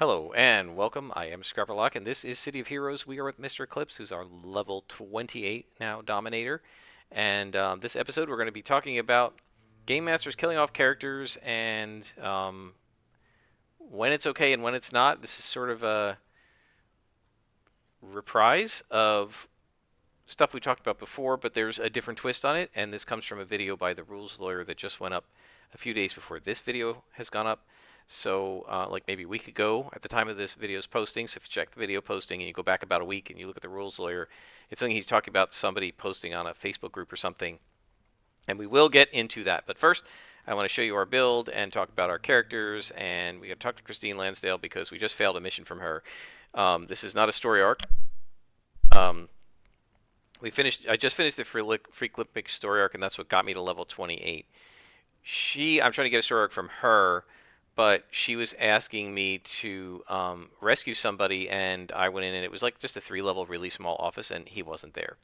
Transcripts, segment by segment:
Hello and welcome. I am Scrapperlock, and this is City of Heroes. We are with Mister Eclipse, who's our level 28 now Dominator. And this episode, we're going to be talking about Game Masters killing off characters and when it's okay and when it's not. This is sort of a reprise of stuff we talked about before, but there's a different twist on it. And this comes from a video by the Rules Lawyer that just went up a few days before this video has gone up. So, like maybe a week ago at the time of this video's posting. So if you check the video posting and you go back about a week and you look at the Rules Lawyer, it's something he's talking about somebody posting on a Facebook group or something. And we will get into that. But first, I want to show you our build and talk about our characters. And we got to talk to Christine Lansdale because we just failed a mission from her. This is not a story arc. Um, I just finished the Free Clip story arc, and that's what got me to level 28. I'm trying to get a story arc from her, but she was asking me to rescue somebody, and I went in, and it was like just a 3-level really small office, and he wasn't there.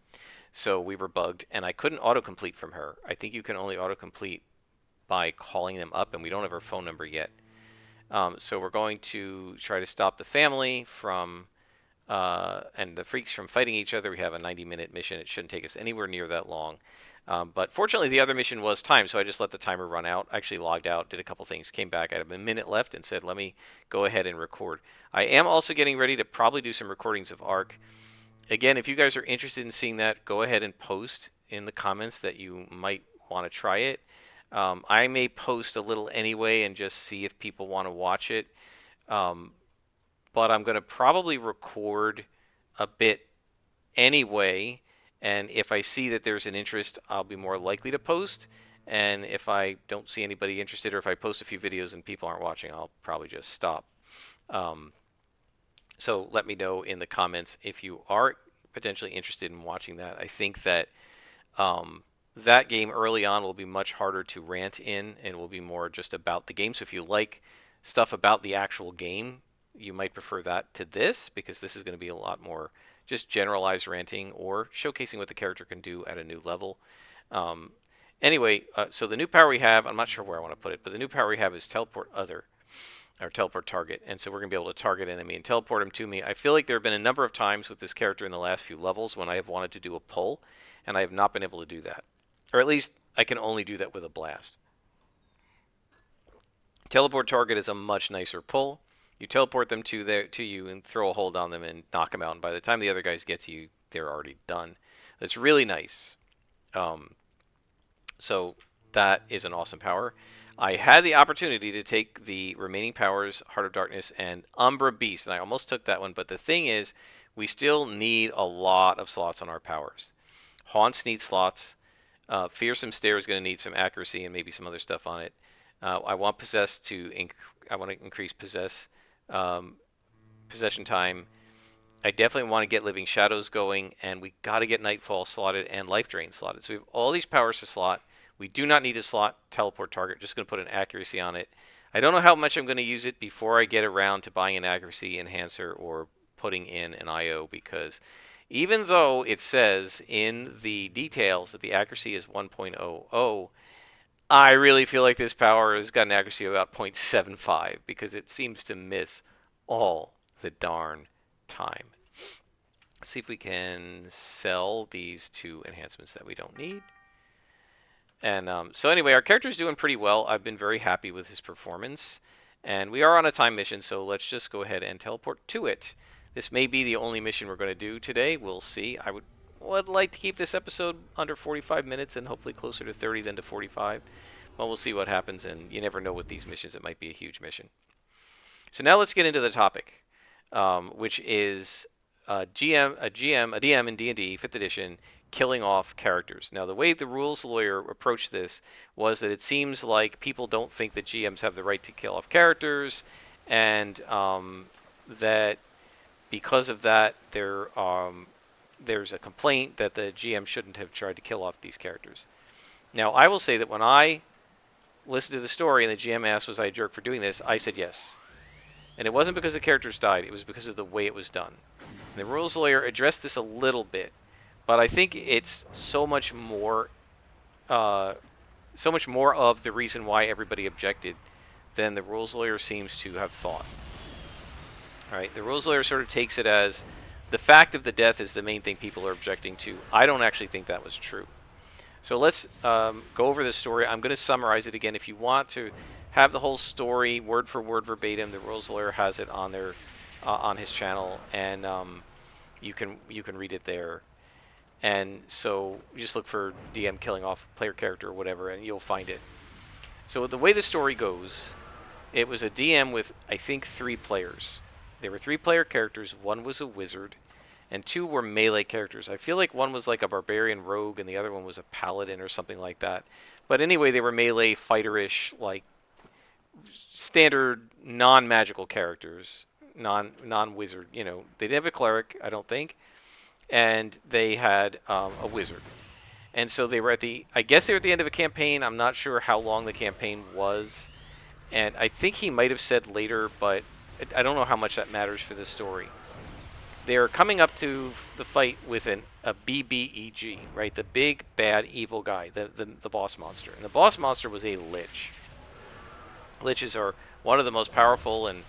So we were bugged, and I couldn't autocomplete from her. I think you can only autocomplete by calling them up, and we don't have her phone number yet. So we're going to try to stop the family from and the freaks from fighting each other. We have a 90-minute mission. It shouldn't take us anywhere near that long. But fortunately, the other mission was timed, so I just let the timer run out. I actually logged out, did a couple things, came back. I had a minute left and said, let me go ahead and record. I am also getting ready to probably do some recordings of ARC. Again, if you guys are interested in seeing that, go ahead and post in the comments that you might want to try it. I may post a little anyway and just see if people want to watch it. But I'm going to probably record a bit anyway, and if I see that there's an interest, I'll be more likely to post. And if I don't see anybody interested, or if I post a few videos and people aren't watching, I'll probably just stop. So let me know in the comments if you are potentially interested in watching that. I think that that game early on will be much harder to rant in, and will be more just about the game. So if you like stuff about the actual game, you might prefer that to this, because this is going to be a lot more just generalized ranting or showcasing what the character can do at a new level. Anyway, so the new power we have, I'm not sure where I want to put it, but the new power we have is Teleport Other, or Teleport Target. And so we're going to be able to target enemy and teleport him to me. I feel like there have been a number of times with this character in the last few levels when I have wanted to do a pull, and I have not been able to do that. Or at least I can only do that with a blast. Teleport Target is a much nicer pull. You teleport them to you and throw a hold on them and knock them out. And by the time the other guys get to you, they're already done. It's really nice. So that is an awesome power. I had the opportunity to take the remaining powers, Heart of Darkness and Umbra Beast, and I almost took that one. But the thing is, we still need a lot of slots on our powers. Haunts need slots. Fearsome Stare is going to need some accuracy and maybe some other stuff on it. I want Possess I want to increase possession time. I definitely want to get Living Shadows going, and we got to get Nightfall slotted and Life Drain slotted. So we have all these powers to slot. We do not need to slot Teleport Target. Just going to put an accuracy on it. I don't know how much I'm going to use it before I get around to buying an accuracy enhancer or putting in an IO, because even though it says in the details that the accuracy is 1.00, I really feel like this power has got an accuracy of about 0.75, because it seems to miss all the darn time. Let's see if we can sell these two enhancements that we don't need. And so anyway, our character is doing pretty well. I've been very happy with his performance. And we are on a time mission, so let's just go ahead and teleport to it. This may be the only mission we're going to do today. We'll see. I would like to keep this episode under 45 minutes and hopefully closer to 30 than to 45. Well, we'll see what happens, and you never know with these missions. It might be a huge mission. So now let's get into the topic, which is a DM in D&D 5th edition, killing off characters. Now, the way the Rules Lawyer approached this was that it seems like people don't think that GMs have the right to kill off characters, and that because of that, there's a complaint that the GM shouldn't have tried to kill off these characters. Now, I will say that when I listened to the story and the GM asked, was I a jerk for doing this, I said yes. And it wasn't because the characters died, it was because of the way it was done. And the Rules Lawyer addressed this a little bit, but I think it's so much more of the reason why everybody objected than the Rules Lawyer seems to have thought. Right? The rules lawyer sort of takes it as the fact of the death is the main thing people are objecting to. I don't actually think that was true. So let's go over the story. I'm going to summarize it again. If you want to have the whole story word for word verbatim, the rules lawyer has it on there on his channel, and you can read it there. And so you just look for DM killing off player character or whatever, and you'll find it. So the way the story goes, it was a DM with, I think, 3 players. There were 3 player characters. One was a wizard, and 2 were melee characters. I feel like one was like a barbarian rogue, and the other one was a paladin or something like that. But anyway, they were melee fighter-ish, like standard non-magical characters, non-wizard. You know, they didn't have a cleric, I don't think, and they had a wizard. And so they were at the, I guess they were at the end of a campaign. I'm not sure how long the campaign was. And I think he might have said later, but I don't know how much that matters for this story. They are coming up to the fight with a BBEG, right? The big, bad, evil guy, the boss monster. And the boss monster was a lich. Liches are one of the most powerful and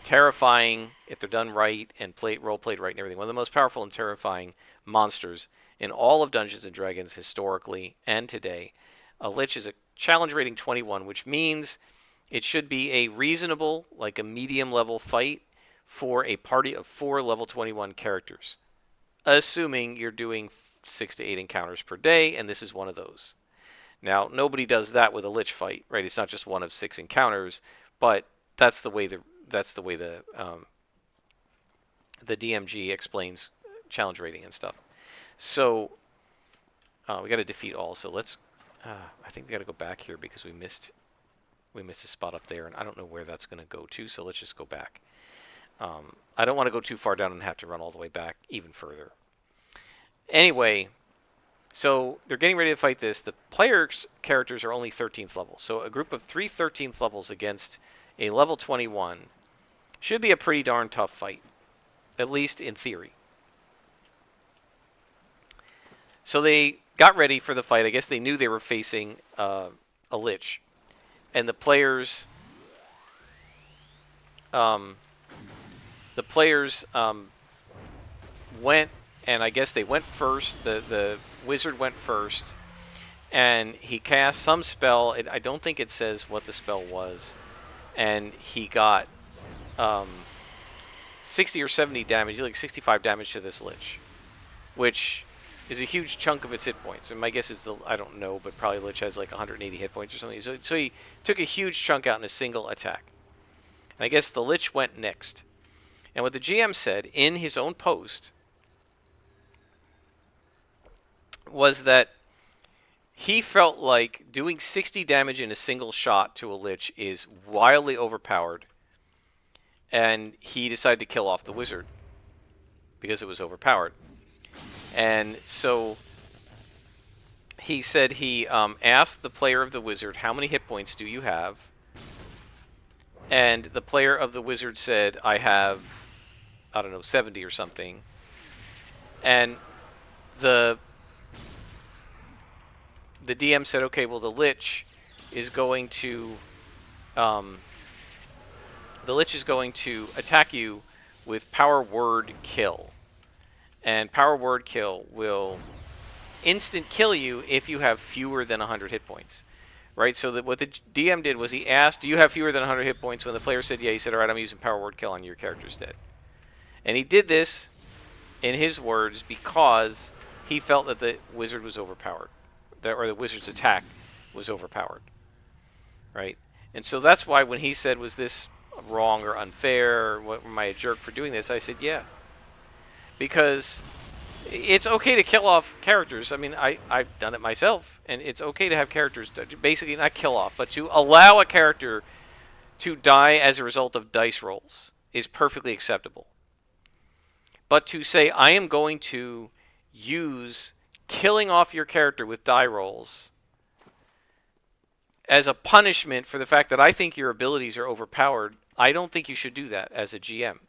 terrifying, if they're done right and role played right and everything, one of the most powerful and terrifying monsters in all of Dungeons and Dragons historically and today. A lich is a challenge rating 21, which means it should be a reasonable, like a medium level fight for a party of 4 level 21 characters, assuming you're doing 6 to 8 encounters per day, and this is one of those. Now, nobody does that with a lich fight, right? It's not just one of 6 encounters, but that's the way the DMG explains challenge rating and stuff. So we got to defeat all. So let's. I think we got to go back here because we missed a spot up there, and I don't know where that's going to go to. So let's just go back. I don't want to go too far down and have to run all the way back even further. Anyway, so they're getting ready to fight this. The players' characters are only 13th level. So a group of 3 13th levels against a level 21 should be a pretty darn tough fight, at least in theory. So they got ready for the fight. I guess they knew they were facing a lich. And the players went, and I guess they went first. The wizard went first, and he cast some spell. I don't think it says what the spell was, and he got 60 or 70 damage, like 65 damage to this lich, which is a huge chunk of its hit points. And my guess is, I don't know, but probably lich has like 180 hit points or something. So he took a huge chunk out in a single attack. And I guess the lich went next. And what the GM said in his own post was that he felt like doing 60 damage in a single shot to a lich is wildly overpowered, and he decided to kill off the wizard because it was overpowered. And so he said he asked the player of the wizard, how many hit points do you have? And the player of the wizard said, I have, I don't know, 70 or something. And the DM said, okay, well, the lich is going to attack you with power word kill. And power word kill will instant kill you if you have fewer than 100 hit points. Right? So what the DM did was he asked, do you have fewer than 100 hit points? When the player said yeah, he said, all right, I'm using power word kill on your character's dead. And he did this, in his words, because he felt that the wizard was overpowered. Or the wizard's attack was overpowered. Right? And so that's why when he said, was this wrong or unfair, or am I a jerk for doing this? I said, yeah. Because it's okay to kill off characters. I mean, I've done it myself, and it's okay to have characters basically not kill off, but to allow a character to die as a result of dice rolls is perfectly acceptable. But to say, I am going to use killing off your character with die rolls as a punishment for the fact that I think your abilities are overpowered, I don't think you should do that as a GM.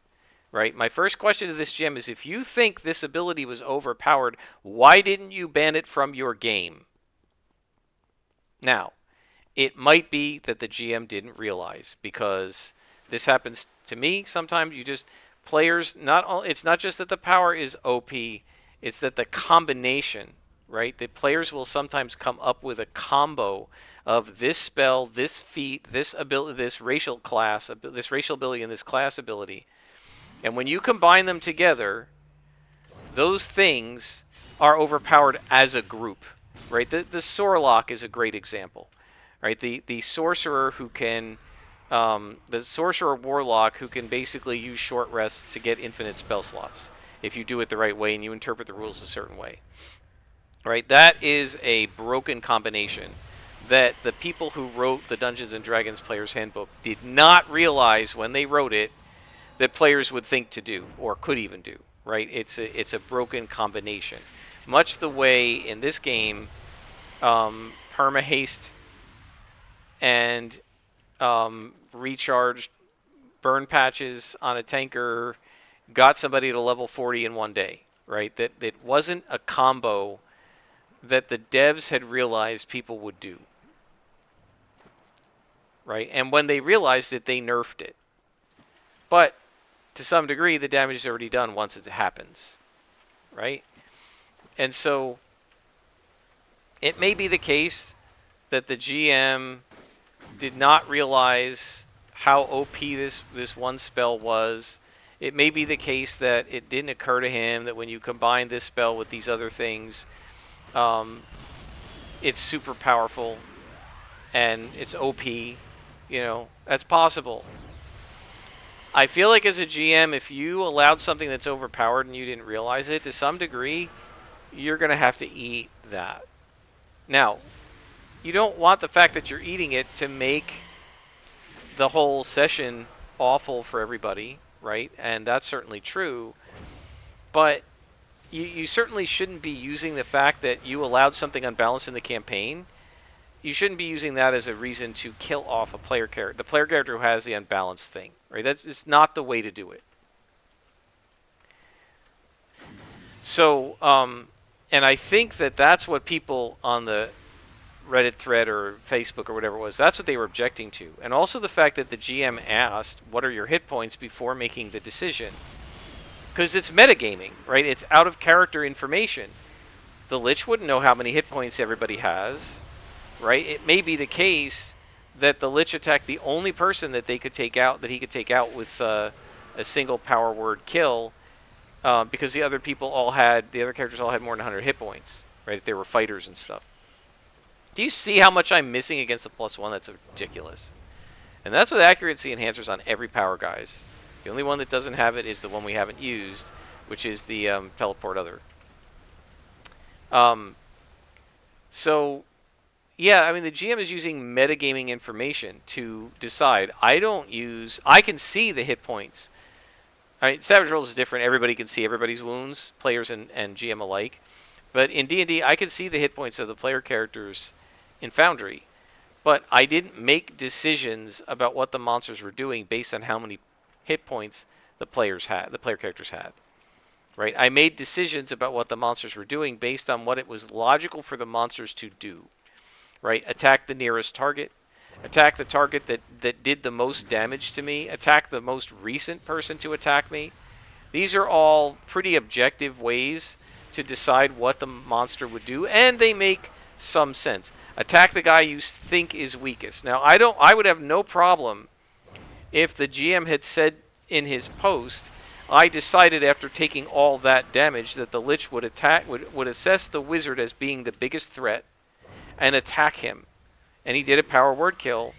Right? My first question to this GM is, if you think this ability was overpowered, why didn't you ban it from your game? Now, it might be that the GM didn't realize, because this happens to me sometimes. You just players it's not just that the power is OP, it's that the combination, right? The players will sometimes come up with a combo of this spell, this feat, this ability, this racial class, this racial ability, and this class ability. And when you combine them together, those things are overpowered as a group, right? The Sorlock is a great example, right? The sorcerer who can, the sorcerer warlock who can basically use short rests to get infinite spell slots if you do it the right way and you interpret the rules a certain way, right? That is a broken combination that the people who wrote the Dungeons and Dragons Player's Handbook did not realize when they wrote it that players would think to do or could even do, right? It's a broken combination. Much the way in this game, perma haste and recharged burn patches on a tanker got somebody to level 40 in one day, right? That wasn't a combo that the devs had realized people would do, right? And when they realized it, they nerfed it. But to some degree, the damage is already done once it happens, right? And so it may be the case that the GM did not realize how OP this one spell was. It may be the case that it didn't occur to him that when you combine this spell with these other things, it's super powerful and it's OP. You know, that's possible. I feel like as a GM, if you allowed something that's overpowered and you didn't realize it, to some degree, you're going to have to eat that. Now, you don't want the fact that you're eating it to make the whole session awful for everybody, right? And that's certainly true. But you certainly shouldn't be using the fact that you allowed something unbalanced in the campaign. You shouldn't be using that as a reason to kill off a player character. The player character who has the unbalanced thing, right? It's not the way to do it. So, and I think that that's what people on the Reddit thread or Facebook or whatever it was, that's what they were objecting to. And also the fact that the GM asked, what are your hit points before making the decision? Because it's metagaming, right? It's out of character information. The Lich wouldn't know how many hit points everybody has, right? It may be the case that the Lich attacked the only person that they could take out, that he could take out with a single power word kill, because the other characters all had more than 100 hit points, right? If they were fighters and stuff. Do you see how much I'm missing against a +1? That's ridiculous. And that's with accuracy enhancers on every power, guys. The only one that doesn't have it is the one we haven't used, which is the teleport other. So, yeah, I mean, the GM is using metagaming information to decide. I can see the hit points. All right, Savage Worlds is different. Everybody can see everybody's wounds, players and GM alike. But in D&D, I can see the hit points of the player characters in Foundry. But I didn't make decisions about what the monsters were doing based on how many hit points the player characters had. Right? I made decisions about what the monsters were doing based on what it was logical for the monsters to do. Right? Attack the nearest target. Attack the target that did the most damage to me. Attack the most recent person to attack me. These are all pretty objective ways to decide what the monster would do, and they make some sense. Attack the guy you think is weakest. Now, I would have no problem if the GM had said in his post, I decided after taking all that damage that the Lich would assess the wizard as being the biggest threat and attack him. And he did a power word kill,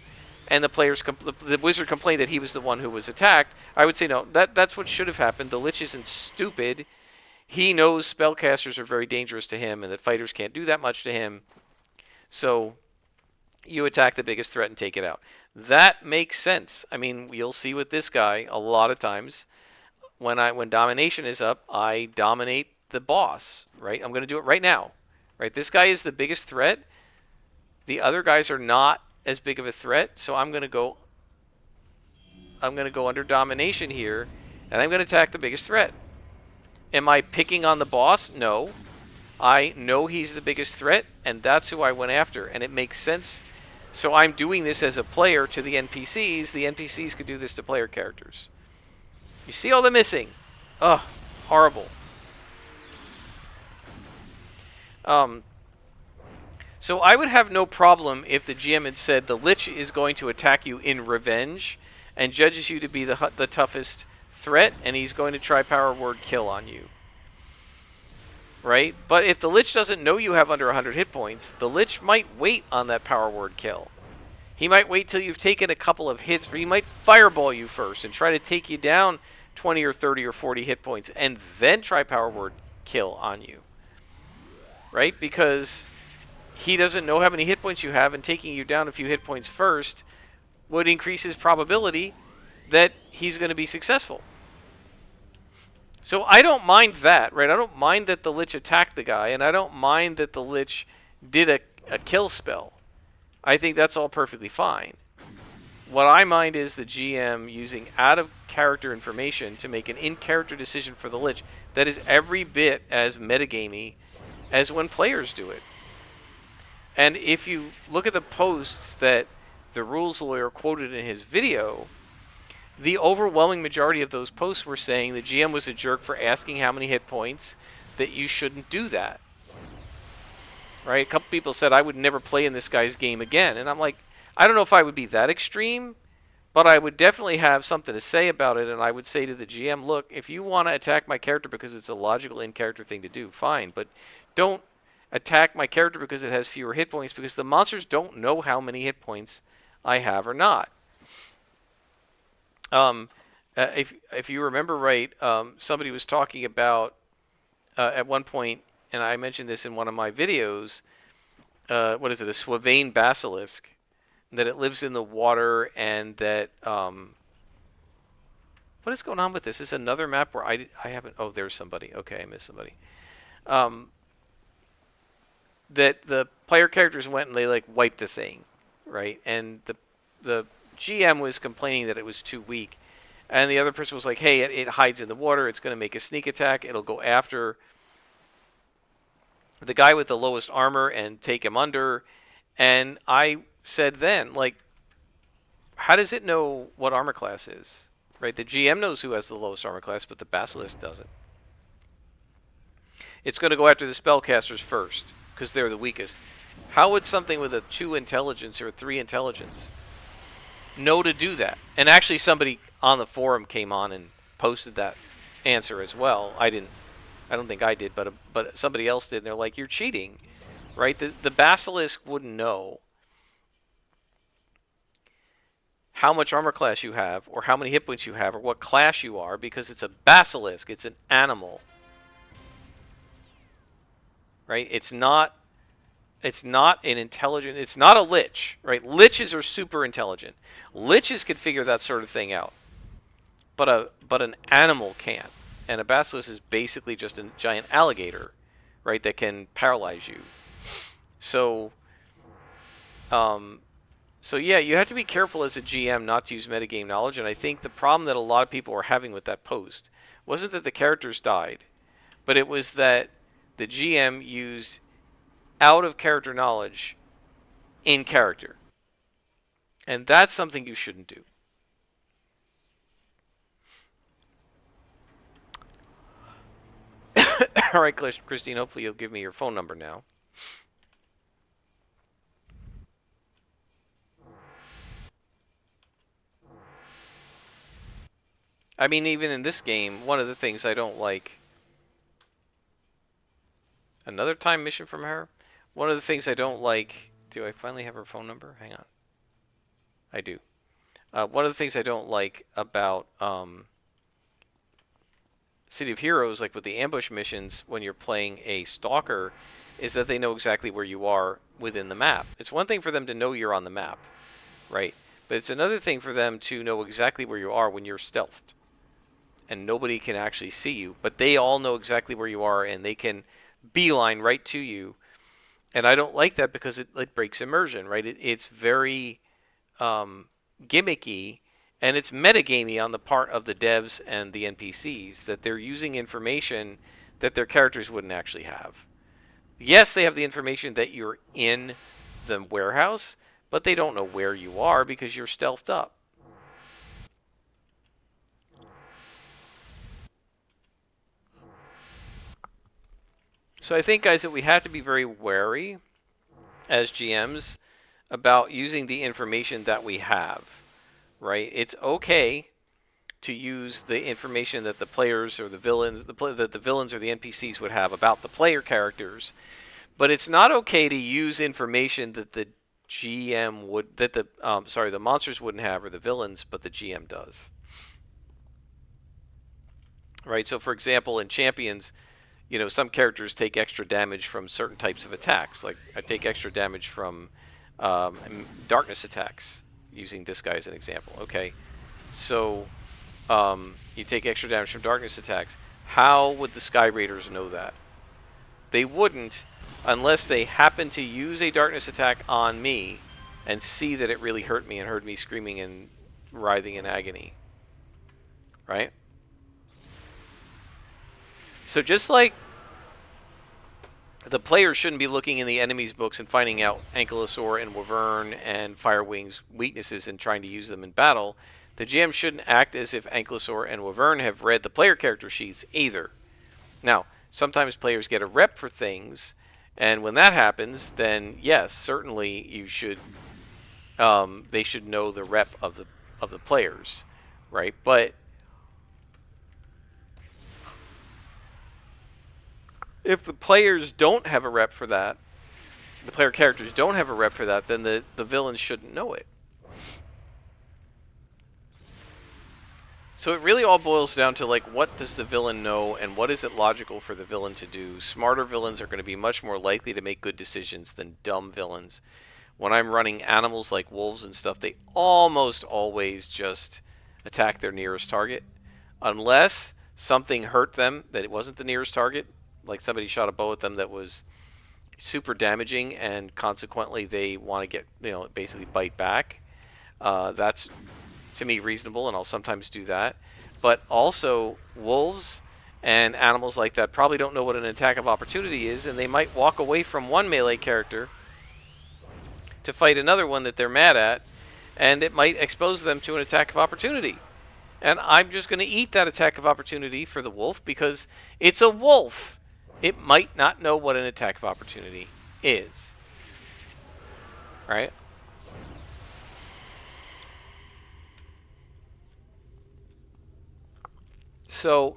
and the wizard complained that he was the one who was attacked. I would say no, that's what should have happened. The Lich isn't stupid. He knows spellcasters are very dangerous to him and that fighters can't do that much to him. So you attack the biggest threat and take it out. That makes sense. I mean, you'll see with this guy a lot of times when domination is up, I dominate the boss, right? I'm going to do it right now. Right? This guy is the biggest threat. The other guys are not as big of a threat, so I'm going to go under domination here, and I'm going to attack the biggest threat. Am I picking on the boss? No. I know he's the biggest threat, and that's who I went after, and it makes sense. So I'm doing this as a player to the NPCs. The NPCs could do this to player characters. You see all the missing. Ugh, horrible. So I would have no problem if the GM had said the Lich is going to attack you in revenge and judges you to be the toughest threat, and he's going to try power word kill on you. Right? But if the Lich doesn't know you have under 100 hit points, the Lich might wait on that power word kill. He might wait till you've taken a couple of hits, or he might fireball you first and try to take you down 20 or 30 or 40 hit points and then try power word kill on you. Right? Because he doesn't know how many hit points you have, and taking you down a few hit points first would increase his probability that he's going to be successful. So I don't mind that, right? I don't mind that the Lich attacked the guy, and I don't mind that the Lich did a kill spell. I think that's all perfectly fine. What I mind is the GM using out-of-character information to make an in-character decision for the Lich that is every bit as metagamey as when players do it. And if you look at the posts that the rules lawyer quoted in his video, the overwhelming majority of those posts were saying the GM was a jerk for asking how many hit points, that you shouldn't do that. Right? A couple people said, I would never play in this guy's game again. And I'm like, I don't know if I would be that extreme, but I would definitely have something to say about it. And I would say to the GM, look, if you want to attack my character because it's a logical in-character thing to do, fine. But don't attack my character because it has fewer hit points, because the monsters don't know how many hit points I have or not. If you remember right, somebody was talking about at one point, and I mentioned this in one of my videos, what is it, a Swavane basilisk, that it lives in the water, and that, what is going on with this? Is this another map where I haven't, oh, there's somebody. Okay, I missed somebody. That the player characters went and they like wiped the thing, right? And the GM was complaining that it was too weak. And the other person was like, hey, it hides in the water. It's going to make a sneak attack. It'll go after the guy with the lowest armor and take him under. And I said then, like, how does it know what armor class is? Right? The GM knows who has the lowest armor class, but the basilisk doesn't. It's going to go after the spellcasters first, because they're the weakest. How would something with a 2 intelligence or a 3 intelligence know to do that? And actually somebody on the forum came on and posted that answer as well. I don't think I did, but somebody else did, and they're like, you're cheating, right? The basilisk wouldn't know how much armor class you have, or how many hit points you have, or what class you are, because it's a basilisk. It's an animal, right? It's not an intelligent. It's not a lich, right? Liches are super intelligent. Liches could figure that sort of thing out, but an animal can't. And a basilisk is basically just a giant alligator, right? That can paralyze you. So, so yeah, you have to be careful as a GM not to use metagame knowledge. And I think the problem that a lot of people were having with that post wasn't that the characters died, but it was that the GM used out of character knowledge in character. And that's something you shouldn't do. All right, Christine, hopefully you'll give me your phone number now. I mean, even in this game, one of the things I don't like... Another time mission from her? One of the things I don't like... Do I finally have her phone number? Hang on. I do. One of the things I don't like about City of Heroes, like with the ambush missions, when you're playing a stalker, is that they know exactly where you are within the map. It's one thing for them to know you're on the map, right? But it's another thing for them to know exactly where you are when you're stealthed. And nobody can actually see you, but they all know exactly where you are, and they can beeline right to you. And I don't like that because it breaks immersion, right? It's very gimmicky, and it's metagamey on the part of the devs and the NPCs, that they're using information that their characters wouldn't actually have. Yes, they have the information that you're in the warehouse, but they don't know where you are because you're stealthed up. So I think, guys, that we have to be very wary as GMs about using the information that we have, right? It's okay to use the information that the players or the villains, that the villains or the NPCs would have about the player characters, but it's not okay to use information that the GM would, that the the monsters wouldn't have, or the villains, but the GM does. Right. So, for example, in Champions, some characters take extra damage from certain types of attacks. Like I take extra damage from darkness attacks, using this guy as an example. Okay, so you take extra damage from darkness attacks. How would the Sky Raiders know that? They wouldn't, unless they happen to use a darkness attack on me and see that it really hurt me and heard me screaming and writhing in agony. Right? So just like the players shouldn't be looking in the enemy's books and finding out Ankylosaur and Wyvern and Firewing's weaknesses and trying to use them in battle, the GM shouldn't act as if Ankylosaur and Wyvern have read the player character sheets either. Now, sometimes players get a rep for things, and when that happens, then yes, certainly you should. They should know the rep of the players, right? But if the players don't have a rep for that, the player characters don't have a rep for that, then the villains shouldn't know it. So it really all boils down to, like, what does the villain know and what is it logical for the villain to do? Smarter villains are going to be much more likely to make good decisions than dumb villains. When I'm running animals like wolves and stuff, they almost always just attack their nearest target. Unless something hurt them that it wasn't the nearest target, like somebody shot a bow at them that was super damaging and consequently they want to get, basically bite back. That's, to me, reasonable, and I'll sometimes do that. But also, wolves and animals like that probably don't know what an attack of opportunity is, and they might walk away from one melee character to fight another one that they're mad at, and it might expose them to an attack of opportunity. And I'm just going to eat that attack of opportunity for the wolf because it's a wolf. It might not know what an attack of opportunity is. Right? So,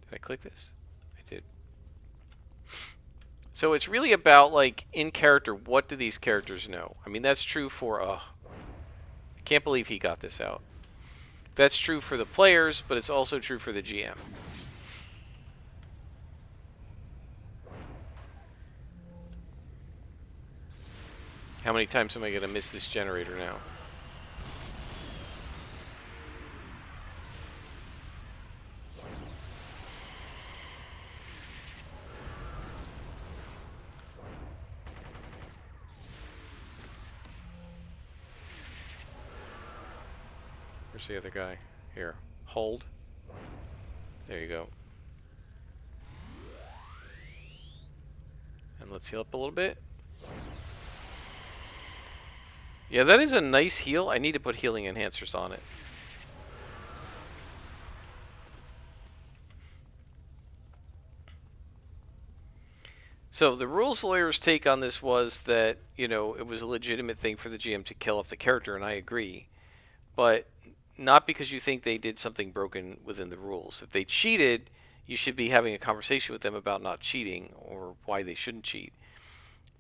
did I click this? I did. So it's really about, like, in character, what do these characters know? I mean, that's true for, I can't believe he got this out. That's true for the players, but it's also true for the GM. How many times am I going to miss this generator now? Where's the other guy? Here. Hold. There you go. And let's heal up a little bit. Yeah, that is a nice heal. I need to put healing enhancers on it. So the rules lawyer's take on this was that, it was a legitimate thing for the GM to kill off the character, and I agree. But not because you think they did something broken within the rules. If they cheated, you should be having a conversation with them about not cheating or why they shouldn't cheat.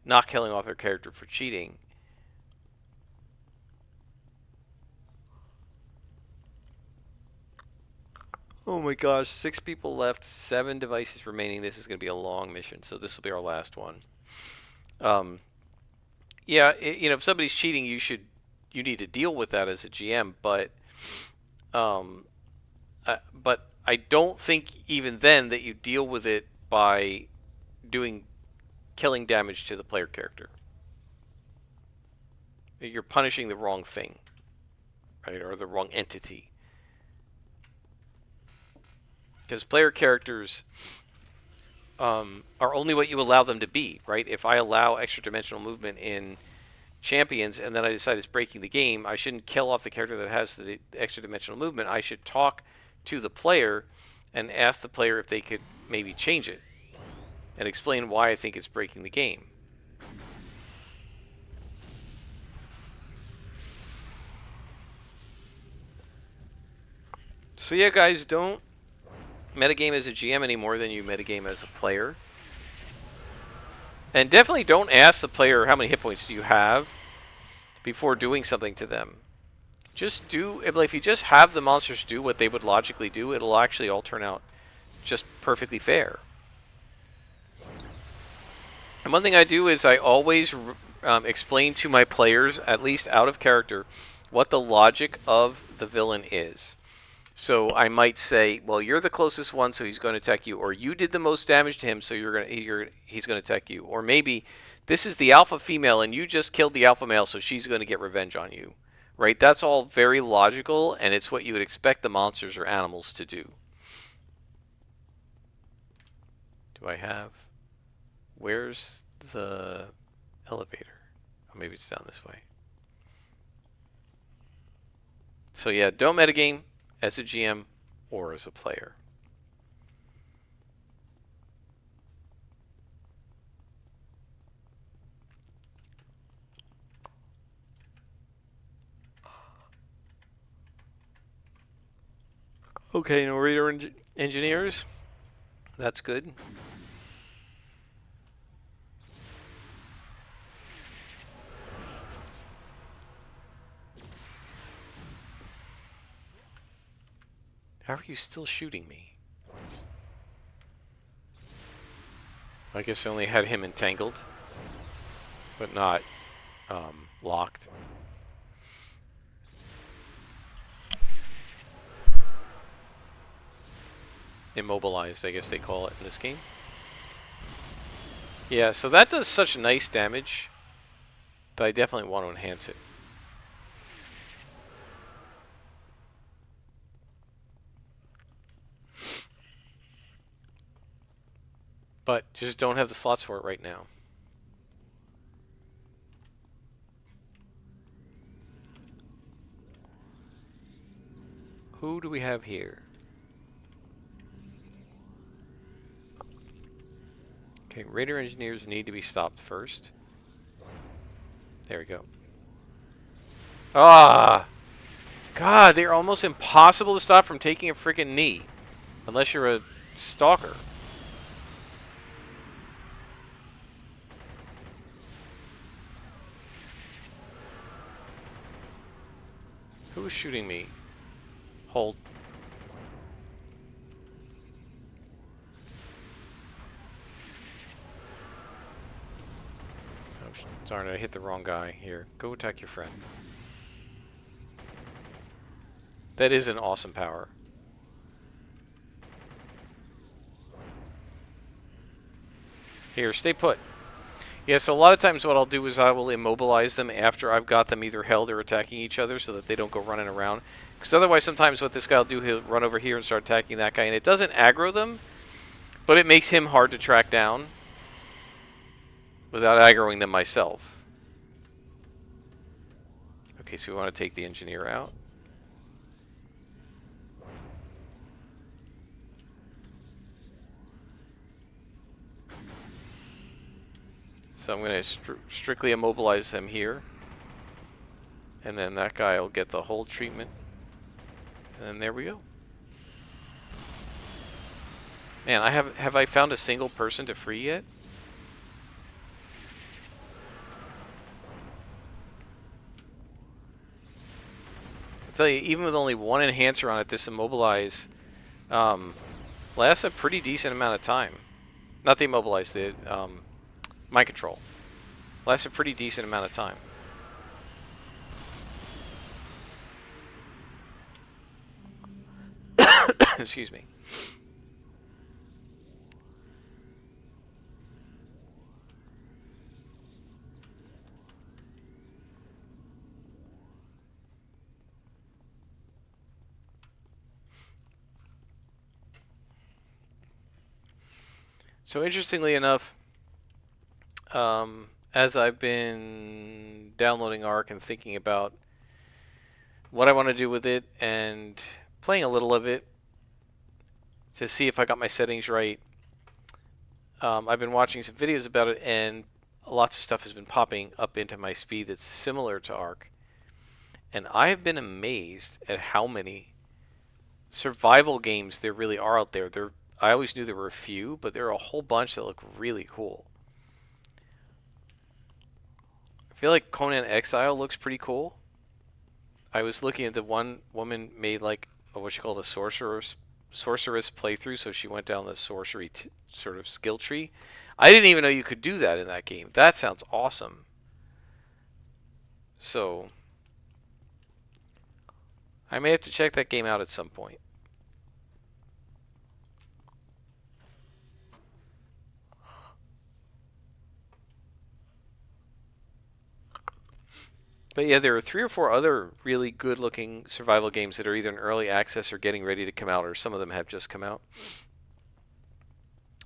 Not killing off their character for cheating. Oh my gosh, 6 people left, 7 devices remaining. This is going to be a long mission, so this will be our last one. Yeah, if somebody's cheating, you need to deal with that as a GM, but I don't think even then that you deal with it by killing damage to the player character. You're punishing the wrong thing, right, or the wrong entity. Because player characters are only what you allow them to be, right? If I allow extra dimensional movement in Champions and then I decide it's breaking the game, I shouldn't kill off the character that has the extra dimensional movement. I should talk to the player and ask the player if they could maybe change it and explain why I think it's breaking the game. So yeah, guys, don't metagame as a GM any more than you metagame as a player. And definitely don't ask the player how many hit points do you have before doing something to them. Just do, if you just have the monsters do what they would logically do, it'll actually all turn out just perfectly fair. And one thing I do is I always explain to my players, at least out of character, what the logic of the villain is. So I might say, well, you're the closest one, so he's going to attack you, or you did the most damage to him, so he's going to attack you, or maybe this is the alpha female and you just killed the alpha male, so she's going to get revenge on you. Right? That's all very logical, and it's what you would expect the monsters or animals to do. Do I have? Where's the elevator? Oh, maybe it's down this way. So yeah, don't metagame as a GM or as a player. Okay, narrator engineers. That's good. How are you still shooting me? I guess I only had him entangled, but not locked. Immobilized, I guess they call it in this game. Yeah, so that does such nice damage, but I definitely want to enhance it. But just don't have the slots for it right now. Who do we have here? Okay, radar engineers need to be stopped first. There we go. Ah! God, they're almost impossible to stop from taking a freaking knee. Unless you're a stalker. Who is shooting me? Hold. Oh, darn it, I hit the wrong guy. Here, go attack your friend. That is an awesome power. Here, stay put. Yeah, so a lot of times what I'll do is I will immobilize them after I've got them either held or attacking each other so that they don't go running around. Because otherwise sometimes what this guy will do, he'll run over here and start attacking that guy. And it doesn't aggro them, but it makes him hard to track down without aggroing them myself. Okay, so we want to take the engineer out. So I'm going to strictly immobilize them here. And then that guy will get the whole treatment. And then there we go. Man, have I found a single person to free yet? I'll tell you, even with only one enhancer on it, this immobilize lasts a pretty decent amount of time. Not the immobilize, the mind control. Lasts a pretty decent amount of time. Excuse me. So interestingly enough, as I've been downloading Arc and thinking about what I want to do with it and playing a little of it, to see if I got my settings right. I've been watching some videos about it, and lots of stuff has been popping up into my speed that's similar to Ark. And I have been amazed at how many survival games there really are out there. I always knew there were a few, but there are a whole bunch that look really cool. I feel like Conan Exile looks pretty cool. I was looking at the one woman made like what she called a sorceress playthrough, so she went down the sorcery sort of skill tree. I didn't even know you could do that in that game. That sounds awesome. So I may have to check that game out at some point. But yeah, there are 3 or 4 other really good-looking survival games that are either in early access or getting ready to come out, or some of them have just come out.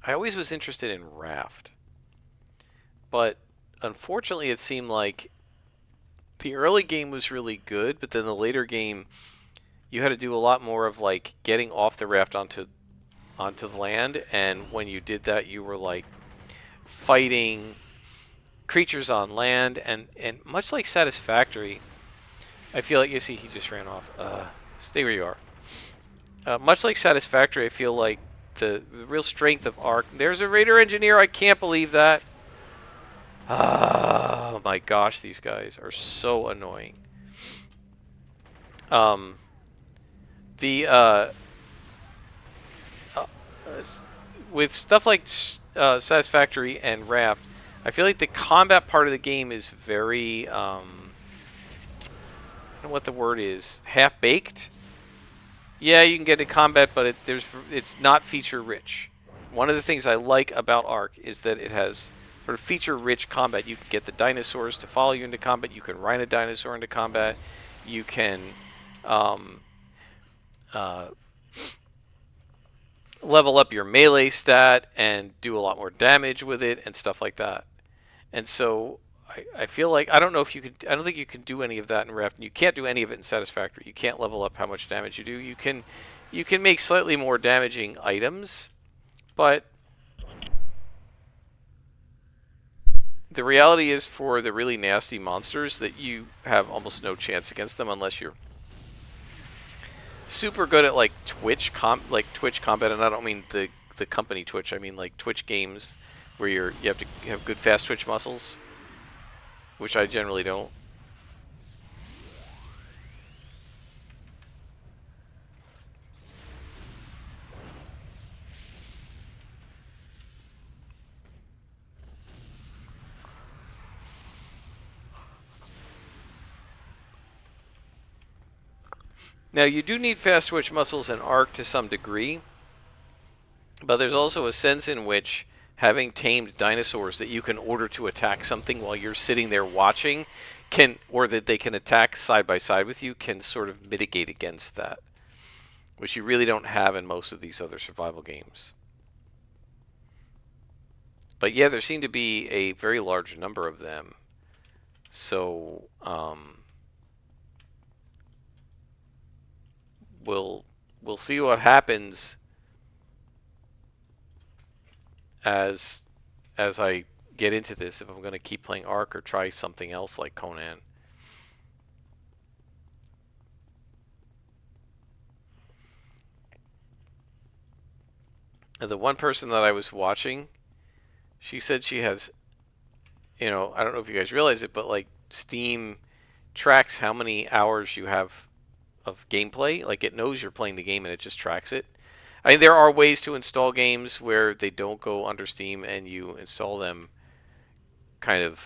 I always was interested in Raft, but unfortunately it seemed like the early game was really good, but then the later game you had to do a lot more of like getting off the raft onto the land, and when you did that you were like fighting creatures on land, and much like Satisfactory, I feel like, you see, he just ran off. Stay where you are. Much like Satisfactory, I feel like the real strength of Ark. There's a Raider Engineer. I can't believe that. Oh my gosh, these guys are so annoying. The with stuff like Satisfactory and Raft, I feel like the combat part of the game is very I don't know what the word is, half-baked. Yeah, you can get to combat, but it's not feature-rich. One of the things I like about Ark is that it has sort of feature-rich combat. You can get the dinosaurs to follow you into combat. You can ride a dinosaur into combat. You can level up your melee stat and do a lot more damage with it and stuff like that. And so I feel like, I don't know if you could, I don't think you can do any of that in Raft. You can't do any of it in Satisfactory. You can't level up how much damage you do. You can make slightly more damaging items, but the reality is, for the really nasty monsters, that you have almost no chance against them unless you're super good at like Twitch combat, and I don't mean the company Twitch. I mean like Twitch games where you have to have good fast Twitch muscles, which I generally don't. Now, you do need fast twitch muscles in Ark to some degree, but there's also a sense in which having tamed dinosaurs that you can order to attack something while you're sitting there watching or that they can attack side by side with you, can sort of mitigate against that, which you really don't have in most of these other survival games. But yeah, there seem to be a very large number of them. So, we'll see what happens as I get into this, if I'm going to keep playing Ark or try something else like Conan. And the one person that I was watching, she said she has, I don't know if you guys realize it, but like Steam tracks how many hours you have of gameplay. Like, it knows you're playing the game and it just tracks it. I mean, there are ways to install games where they don't go under Steam and you install them kind of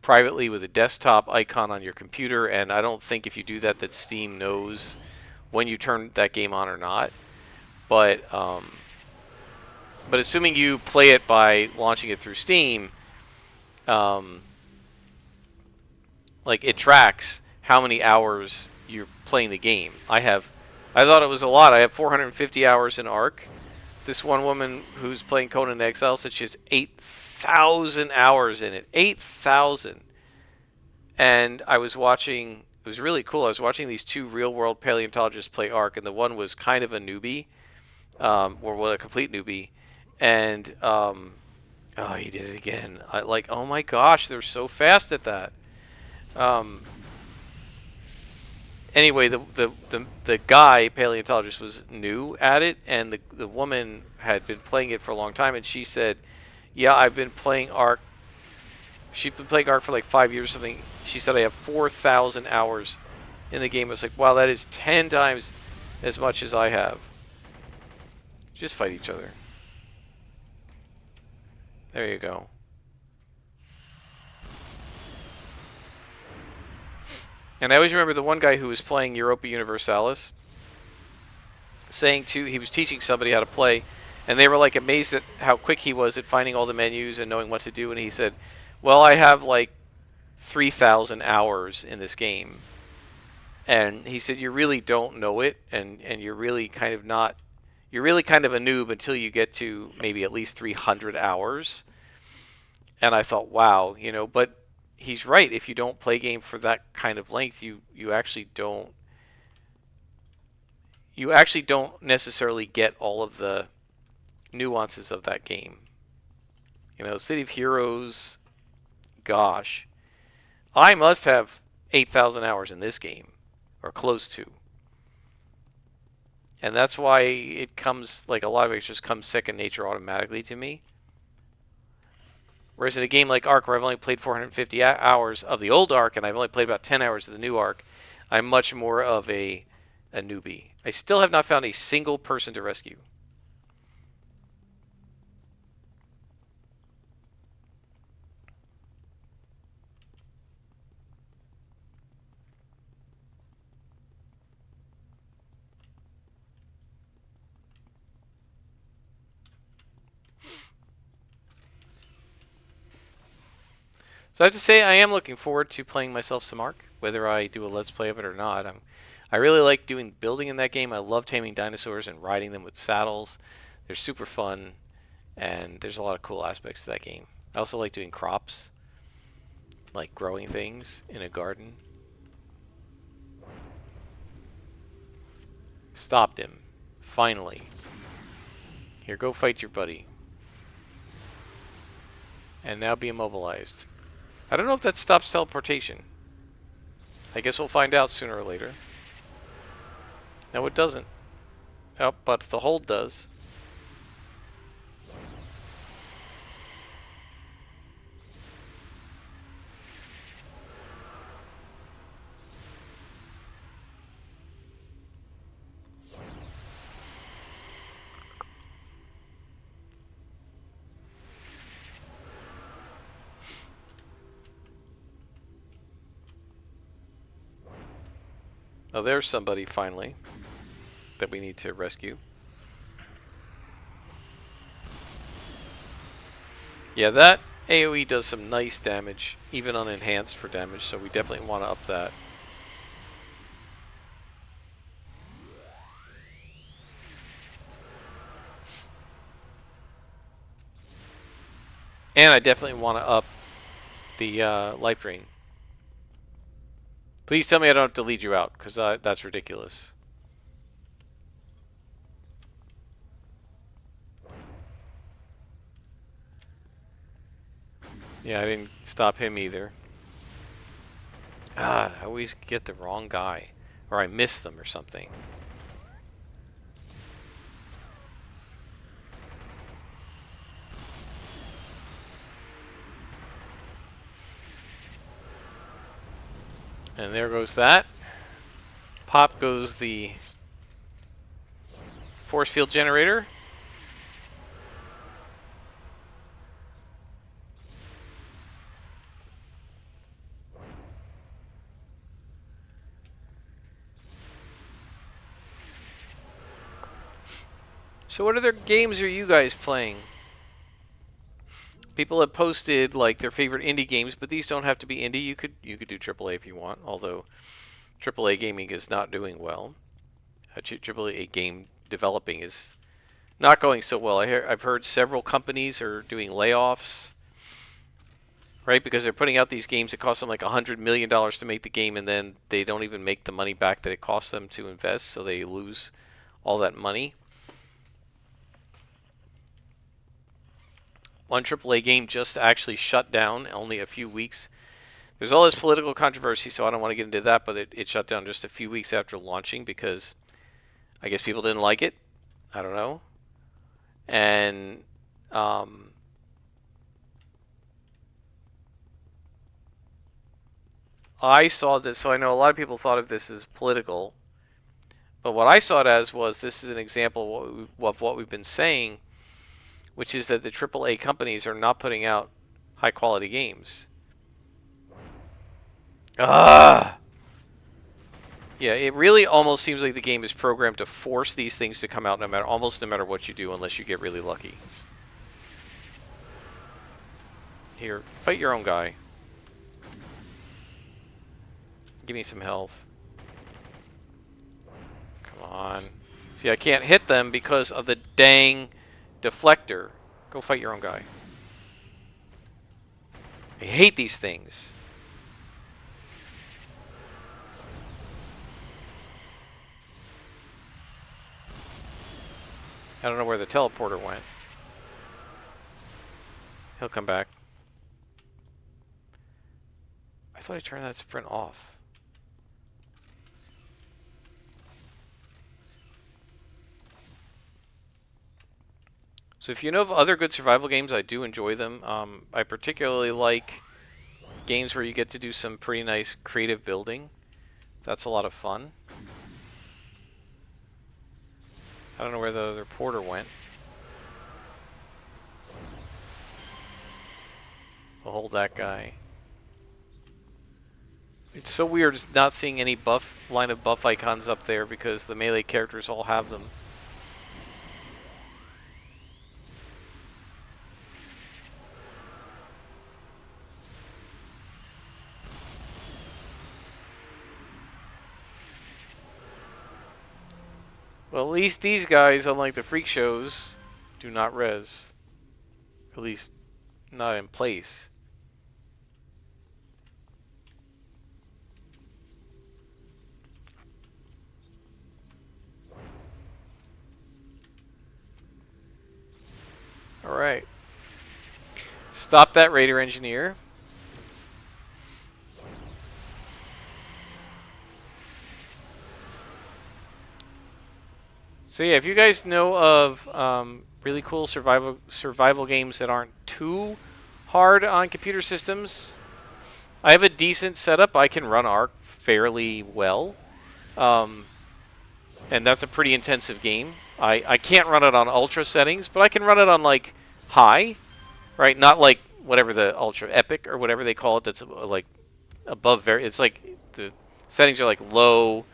privately with a desktop icon on your computer, and I don't think if you do that that Steam knows when you turn that game on or not. But assuming you play it by launching it through Steam, like, it tracks how many hours you're playing the game. I thought it was a lot. I have 450 hours in Ark. This one woman who's playing Conan Exile said she has 8,000 hours in it. 8,000. And I was watching it was really cool. I was watching these two real-world paleontologists play Ark, and the one was kind of a newbie, or what, a complete newbie, and oh, he did it again. Like, oh my gosh, they're so fast at that. Um, anyway, the guy paleontologist was new at it, and the woman had been playing it for a long time, and she said, "Yeah, I've been playing Ark. She'd been playing Ark for like 5 years or something." She said, "I have 4,000 hours in the game." I was like, "Wow, that is 10 times as much as I have." Just fight each other. There you go. And I always remember the one guy who was playing Europa Universalis saying he was teaching somebody how to play, and they were like amazed at how quick he was at finding all the menus and knowing what to do. And he said, "Well, I have like 3,000 hours in this game." And he said, "You really don't know it, and you're really kind of not. You're really kind of a noob until you get to maybe at least 300 hours." And I thought, wow, but he's right. If you don't play a game for that kind of length, you actually don't necessarily get all of the nuances of that game. City of Heroes, gosh, I must have 8,000 hours in this game, or close to. And that's why it comes, like a lot of it just comes second nature automatically to me. Whereas in a game like Ark, where I've only played 450 hours of the old Ark, and I've only played about 10 hours of the new Ark, I'm much more of a newbie. I still have not found a single person to rescue. So I have to say, I am looking forward to playing myself some Ark, whether I do a Let's Play of it or not. I really like doing building in that game. I love taming dinosaurs and riding them with saddles. They're super fun, and there's a lot of cool aspects to that game. I also like doing crops, like growing things in a garden. Stopped him. Finally. Here, go fight your buddy. And now be immobilized. I don't know if that stops teleportation. I guess we'll find out sooner or later. No, it doesn't. Oh, but the hold does. Oh, there's somebody finally that we need to rescue. Yeah, that AoE does some nice damage, even on enhanced for damage, so we definitely want to up that. And I definitely want to up the life drain. Please tell me I don't have to lead you out, because that's ridiculous. Yeah, I didn't stop him either. God, I always get the wrong guy. Or I miss them or something. And there goes that. Pop goes the force field generator. So what other games are you guys playing? People have posted like their favorite indie games, but these don't have to be indie. You could do AAA if you want, although AAA gaming is not doing well. AAA game developing is not going so well. I've heard several companies are doing layoffs. right? Because they're putting out these games that cost them like $100 million to make the game, and then they don't even make the money back that it cost them to invest, so they lose all that money. One AAA game just actually shut down only a few weeks. There's all this political controversy, so I don't want to get into that, but it shut down just a few weeks after launching because I guess people didn't like it. I don't know. And I saw this, so I know a lot of people thought of this as political, but what I saw it as was this is an example of what we've been saying, which is that the AAA companies are not putting out high quality games. Ah! Yeah, it really almost seems like the game is programmed to force these things to come out almost no matter what you do, unless you get really lucky. Here, fight your own guy. Give me some health. Come on. See, I can't hit them because of the dang deflector. Go fight your own guy. I hate these things. I don't know where the teleporter went. He'll come back. I thought I turned that sprint off. So if you know of other good survival games, I do enjoy them. I particularly like games where you get to do some pretty nice creative building. That's a lot of fun. I don't know where the other porter went. We'll hold that guy. It's so weird not seeing any line of buff icons up there because the melee characters all have them. Well, at least these guys, unlike the freak shows, do not res. At least not in place. Alright. Stop that Raider Engineer. So yeah, if you guys know of really cool survival games that aren't too hard on computer systems, I have a decent setup. I can run Arc fairly well, and that's a pretty intensive game. I can't run it on ultra settings, but I can run it on like high, right? Not like whatever the ultra epic or whatever they call it. That's like above it's like the settings are like low,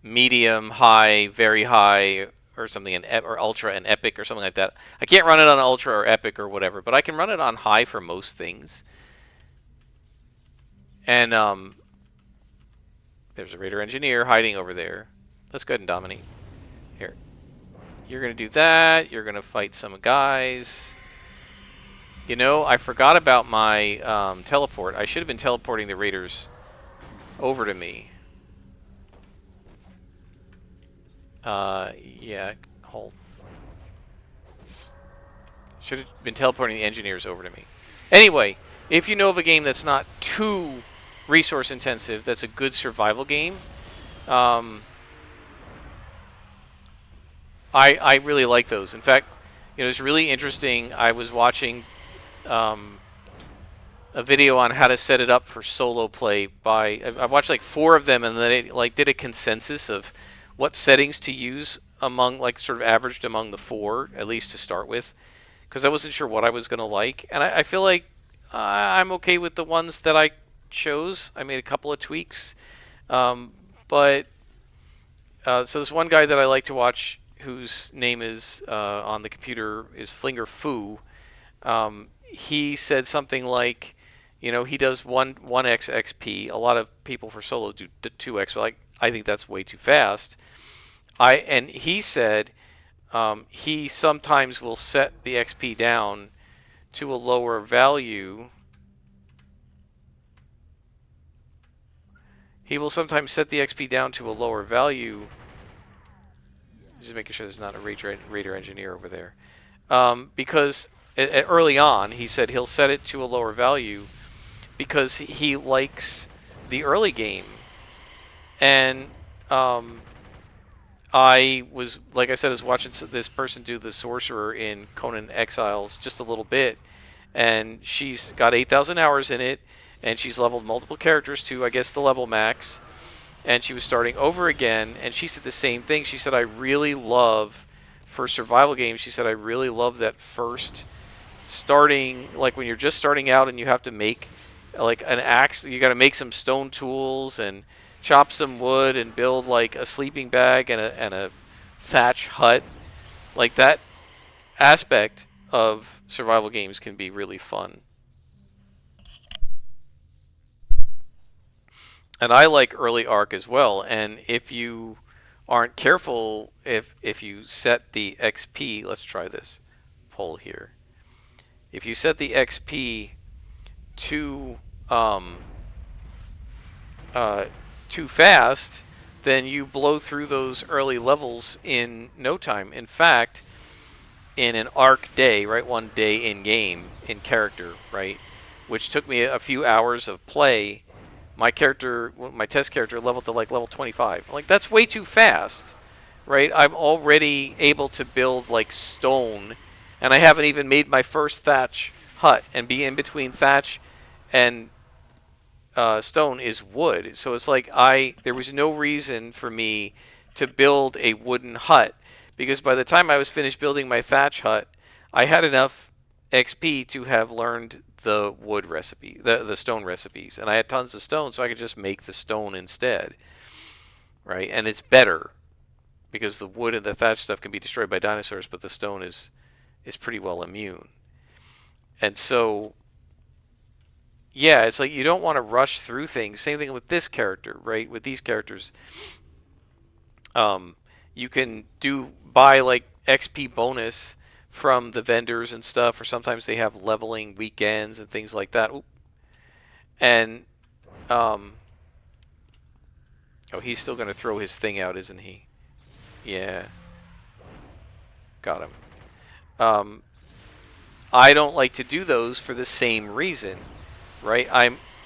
medium, high, very high, or something, or ultra and epic or something like that. I can't run it on ultra or epic or whatever, but I can run it on high for most things. And there's a Raider Engineer hiding over there. Let's go ahead and dominate. Here. You're going to do that. You're going to fight some guys. You know, I forgot about my teleport. I should have been teleporting the Raiders over to me. Yeah, hold. Should have been teleporting the engineers over to me. Anyway, if you know of a game that's not too resource intensive, that's a good survival game, I really like those. In fact, you know, it's really interesting. I was watching a video on how to set it up for solo play I watched like 4 of them, and then it like did a consensus of what settings to use among, like, sort of averaged among the 4, at least to start with, because I wasn't sure what I was going to like. And I feel like I'm okay with the ones that I chose. I made a couple of tweaks. But so this one guy that I like to watch, whose name is on the computer is Flinger Foo, he said something like, you know, he does 1x XP. A lot of people for solo do 2x, but I think that's way too fast. And he said he sometimes will set the XP down to a lower value, he will sometimes set the XP down to a lower value. Just making sure there's not a Raider engineer over there. Because early on, he said he'll set it to a lower value because he likes the early game. And I was, like I said, I was watching this person do the sorcerer in Conan Exiles just a little bit, and she's got 8,000 hours in it, and she's leveled multiple characters to, I guess, the level max, and she was starting over again, and she said the same thing. She said, I really love, for survival games, she said, I really love that first starting, like when you're just starting out and you have to make like an axe, you got to make some stone tools and chop some wood and build like a sleeping bag and a thatch hut. Like that aspect of survival games can be really fun. And I like early arc as well. And if you aren't careful, if you set the XP, let's try this poll here. If you set the XP too too fast, then you blow through those early levels in no time. In fact, in an arc day, right, one day in game, in character, right, which took me a few hours of play, my character, my test character, leveled to like level 25. Like, that's way too fast, right? I'm already able to build like stone, and I haven't even made my first thatch hut, and be in between thatch and stone is wood. So it's like there was no reason for me to build a wooden hut, because by the time I was finished building my thatch hut, I had enough XP to have learned the wood recipe, the stone recipes, and I had tons of stone, so I could just make the stone instead, right? And it's better because the wood and the thatch stuff can be destroyed by dinosaurs, but the stone is pretty well immune. And so yeah, it's like you don't want to rush through things. Same thing with this character, right? With these characters, you can buy like XP bonus from the vendors and stuff, or sometimes they have leveling weekends and things like that. Oop. And oh, he's still going to throw his thing out, isn't he? Yeah, got him. I don't like to do those for the same reason, right?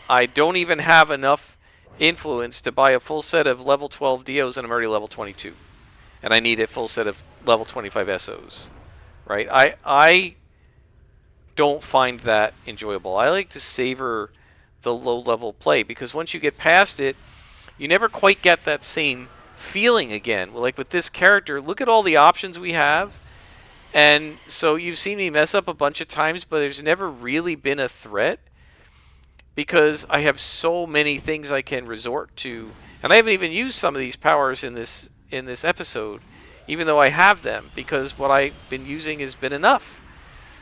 I don't even have enough influence to buy a full set of level 12 DOs, and I'm already level 22, and I need a full set of level 25 SOs, right? I don't find that enjoyable. I like to savor the low level play, because once you get past it, you never quite get that same feeling again. Like with this character, look at all the options we have. And so you've seen me mess up a bunch of times, but there's never really been a threat because I have so many things I can resort to. And I haven't even used some of these powers in this episode, even though I have them, because what I've been using has been enough,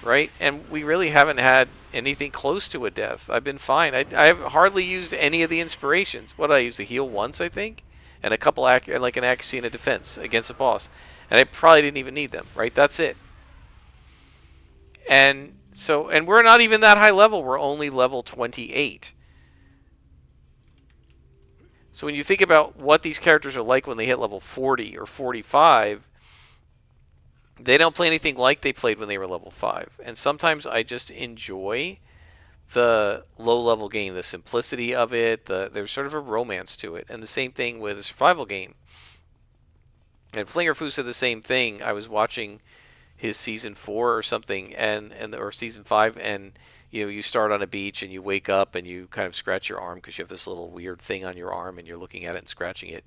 right? And we really haven't had anything close to a death. I've been fine. I have hardly used any of the inspirations. What did I use? To heal once, I think, and a couple like an accuracy and a defense against a boss. And I probably didn't even need them, right? That's it. And so, and we're not even that high level. We're only level 28. So when you think about what these characters are like when they hit level 40 or 45, they don't play anything like they played when they were level 5. And sometimes I just enjoy the low-level game, the simplicity of it. There's sort of a romance to it. And the same thing with a survival game. And Flingerfoo said the same thing. I was watching his season 4 or something, or season 5, and you start on a beach and you wake up and you kind of scratch your arm because you have this little weird thing on your arm and you're looking at it and scratching it,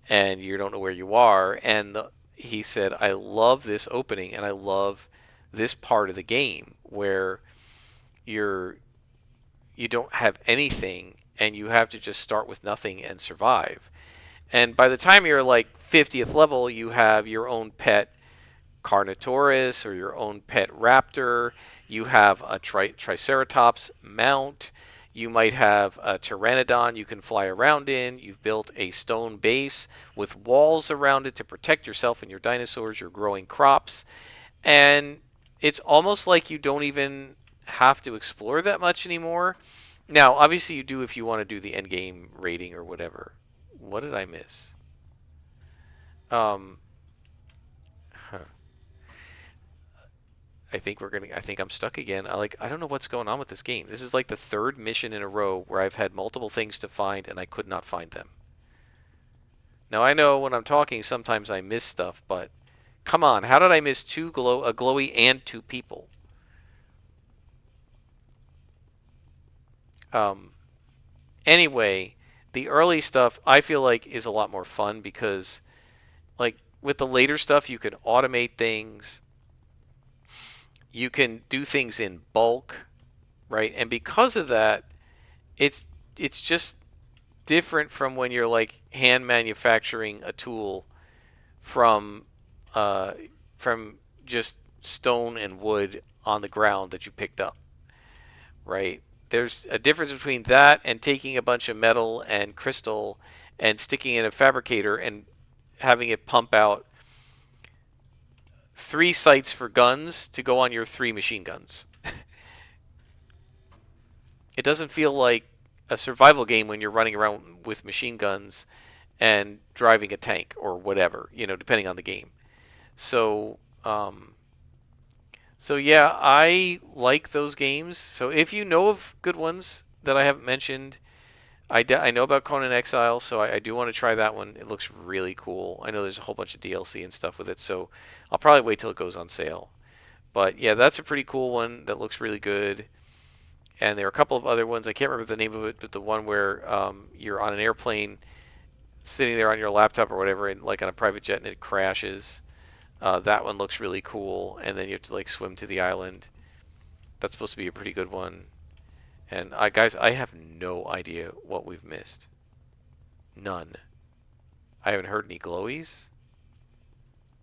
and you don't know where you are. And he said, I love this opening, and I love this part of the game where you don't have anything and you have to just start with nothing and survive. And by the time you're like 50th level, you have your own pet Carnotaurus or your own pet raptor. You have a Triceratops mount. You might have a Pteranodon you can fly around in. You've built a stone base with walls around it to protect yourself and your dinosaurs. You're growing crops. And it's almost like you don't even have to explore that much anymore. Now, obviously, you do if you want to do the end game rating or whatever. What did I miss? Um, huh. I think I'm stuck again. I don't know what's going on with this game. This is like the third mission in a row where I've had multiple things to find and I could not find them. Now I know when I'm talking sometimes I miss stuff, but come on, how did I miss a glowy and two people? Um, anyway, the early stuff I feel like is a lot more fun because like with the later stuff you can automate things. You can do things in bulk, right? And because of that, it's it's just different from when you're like hand manufacturing a tool from uh, from just stone and wood on the ground that you picked up, right? There's a difference between that and taking a bunch of metal and crystal and sticking in a fabricator and having it pump out 3 sights for guns to go on your 3 machine guns. It doesn't feel like a survival game when you're running around with machine guns and driving a tank or whatever, depending on the game. So, so yeah, I like those games. So if you know of good ones that I haven't mentioned, I know about Conan Exile, so I do want to try that one. It looks really cool. I know there's a whole bunch of DLC and stuff with it, so I'll probably wait till it goes on sale. But yeah, that's a pretty cool one that looks really good. And there are a couple of other ones. I can't remember the name of it, but the one where you're on an airplane, sitting there on your laptop or whatever, and like on a private jet, and it crashes. That one looks really cool, and then you have to like swim to the island. That's supposed to be a pretty good one. And guys, I have no idea what we've missed. None. I haven't heard any glowies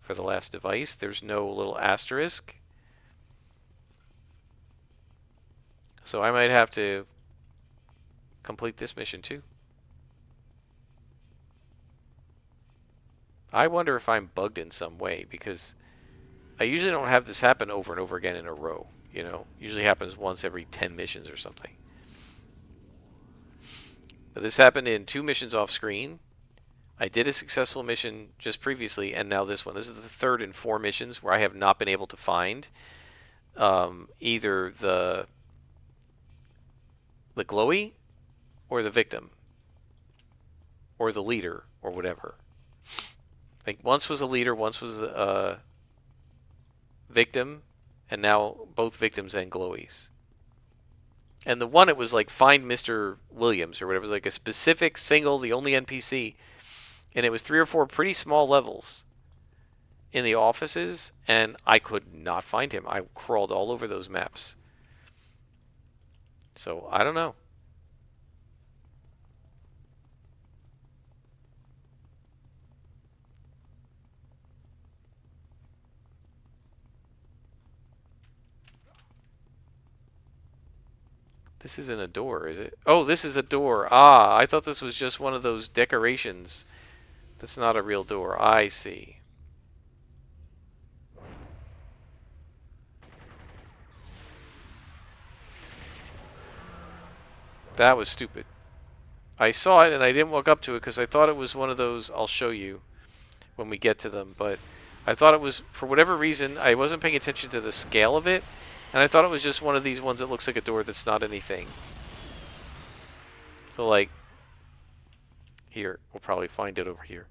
for the last device. There's no little asterisk. So I might have to complete this mission too. I wonder if I'm bugged in some way because I usually don't have this happen over and over again in a row. Usually happens once every 10 missions or something. But this happened in 2 missions off screen. I did a successful mission just previously, and now this one. This is the third in 4 missions where I have not been able to find either the glowy or the victim or the leader or whatever. I think once was a leader, once was a victim, and now both victims and glowies. And the one it was like find Mr. Williams or whatever. It was like a specific single, the only NPC. And it was 3 or 4 pretty small levels in the offices, and I could not find him. I crawled all over those maps. So I don't know. This isn't a door, is it? Oh, this is a door. Ah, I thought this was just one of those decorations. That's not a real door. I see. That was stupid. I saw it and I didn't walk up to it because I thought it was one of those. I'll show you when we get to them. But I thought it was, for whatever reason, I wasn't paying attention to the scale of it. And I thought it was just one of these ones that looks like a door that's not anything. So like, here, we'll probably find it over here.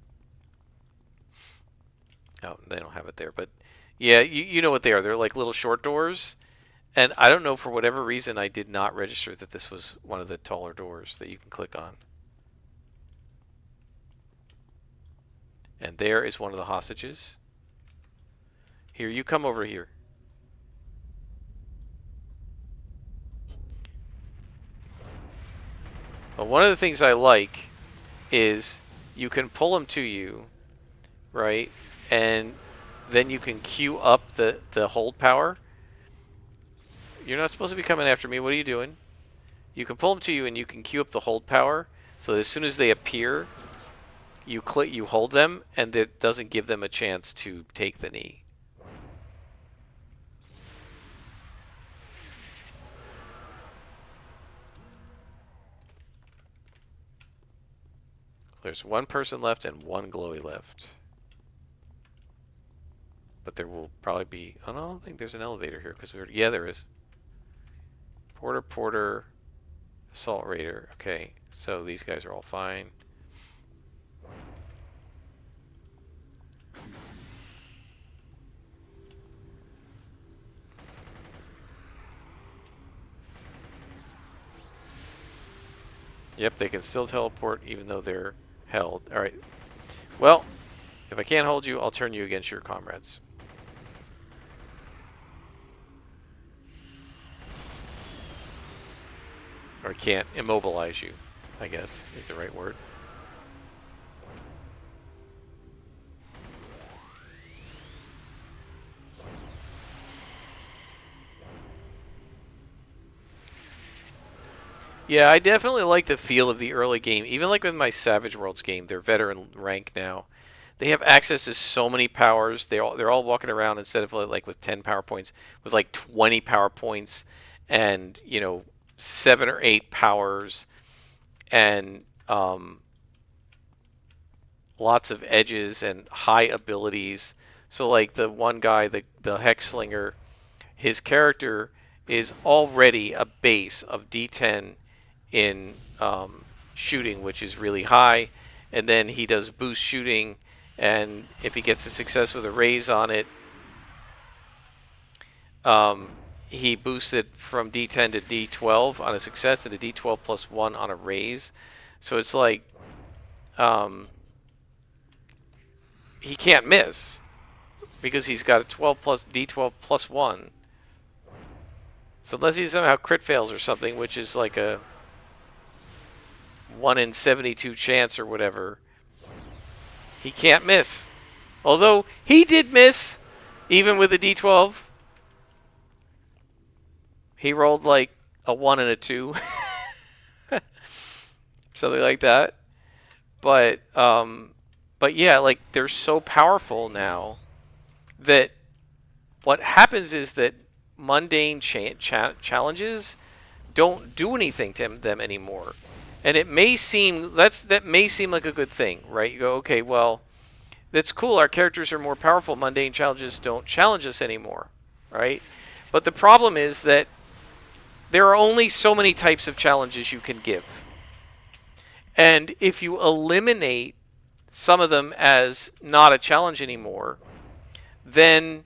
Oh, they don't have it there. But yeah, you know what they are. They're like little short doors. And I don't know, for whatever reason, I did not register that this was one of the taller doors that you can click on. And there is one of the hostages. Here, you come over here. Well, one of the things I like is you can pull them to you, right? And then you can queue up the hold power. You're not supposed to be coming after me. What are you doing? You can pull them to you and you can queue up the hold power. So that as soon as they appear, you hold them, and it doesn't give them a chance to take the knee. There's one person left and one glowy left. But there will probably be... Oh, no, I don't think there's an elevator here. Because yeah, there is. Porter, Porter, Assault Raider. Okay, so these guys are all fine. Yep, they can still teleport even though they're held. Alright. Well, if I can't hold you, I'll turn you against your comrades. Or can't immobilize you, I guess, is the right word. Yeah, I definitely like the feel of the early game. Even like with my Savage Worlds game, they're veteran rank now. They have access to so many powers. They're all walking around instead of like with 10 power points, with like 20 power points, and 7 or 8 powers, and lots of edges and high abilities. So like the one guy, the Hex Slinger, his character is already a base of D10 in shooting, which is really high, and then he does boost shooting, and if he gets a success with a raise on it, he boosts it from D10 to D12 on a success, and a D12 plus 1 on a raise. So it's like he can't miss because he's got a 12 plus D12 plus 1. So unless he somehow crit fails or something, which is like a 1 in 72 chance or whatever, he can't miss. Although he did miss, even with a D12. He rolled like a 1 and a 2. Something like that. But yeah, like they're so powerful now that what happens is that mundane challenges don't do anything to them anymore. And it may seem that may seem like a good thing, right? You go, okay, well, that's cool. Our characters are more powerful. Mundane challenges don't challenge us anymore, right? But the problem is that there are only so many types of challenges you can give. And if you eliminate some of them as not a challenge anymore, then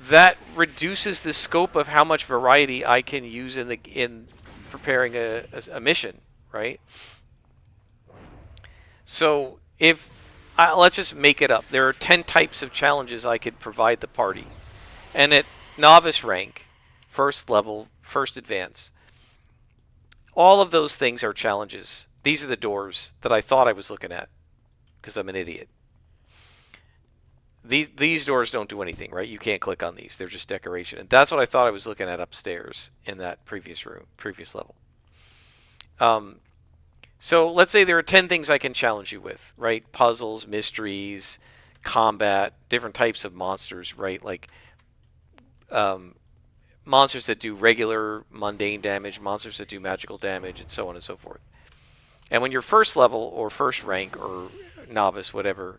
that reduces the scope of how much variety I can use in preparing a mission, right? So if let's just make it up, there are 10 types of challenges I could provide the party, and at novice rank, first level, first advance, all of those things are challenges. These are the doors that I thought I was looking at because I'm an idiot. These doors don't do anything, right? You can't click on these. They're just decoration. And that's what I thought I was looking at upstairs in that previous room, previous level. So let's say there are 10 things I can challenge you with, right? Puzzles, mysteries, combat, different types of monsters, right? Like monsters that do regular mundane damage, monsters that do magical damage, and so on and so forth. And when you're first level or first rank or novice, whatever,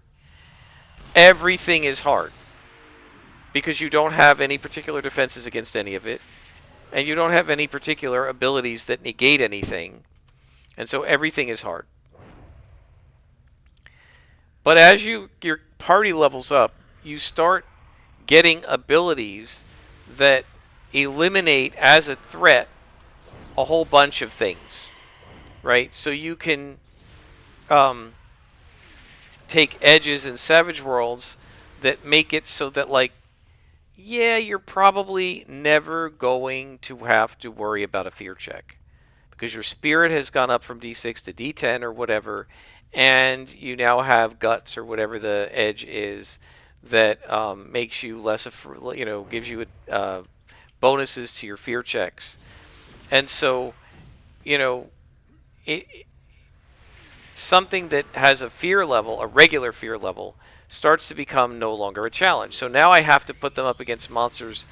everything is hard because you don't have any particular defenses against any of it, and you don't have any particular abilities that negate anything, and so everything is hard. But as your party levels up, you start getting abilities that eliminate as a threat a whole bunch of things, right? So you can take edges in Savage Worlds that make it so that, like, yeah, you're probably never going to have to worry about a fear check because your spirit has gone up from D6 to D10 or whatever, and you now have guts or whatever the edge is that makes you less, gives you bonuses to your fear checks. And so, something that has a fear level, a regular fear level, starts to become no longer a challenge. So now I have to put them up against monsters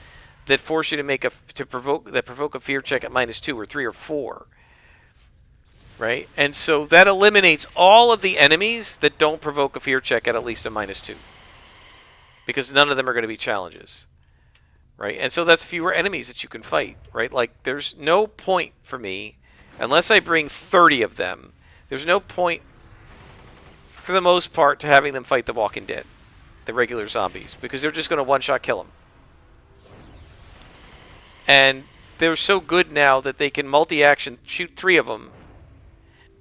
that force you to provoke a fear check at -2 or 3 or 4. right? And so that eliminates all of the enemies that don't provoke a fear check at least a -2, because none of them are going to be challenges, right? And so that's fewer enemies that you can fight, right? Like there's no point for me, unless I bring 30 of them, there's no point for the most part to having them fight the Walking Dead, the regular zombies, because they're just going to one-shot kill them. And they're so good now that they can multi-action, shoot 3 of them,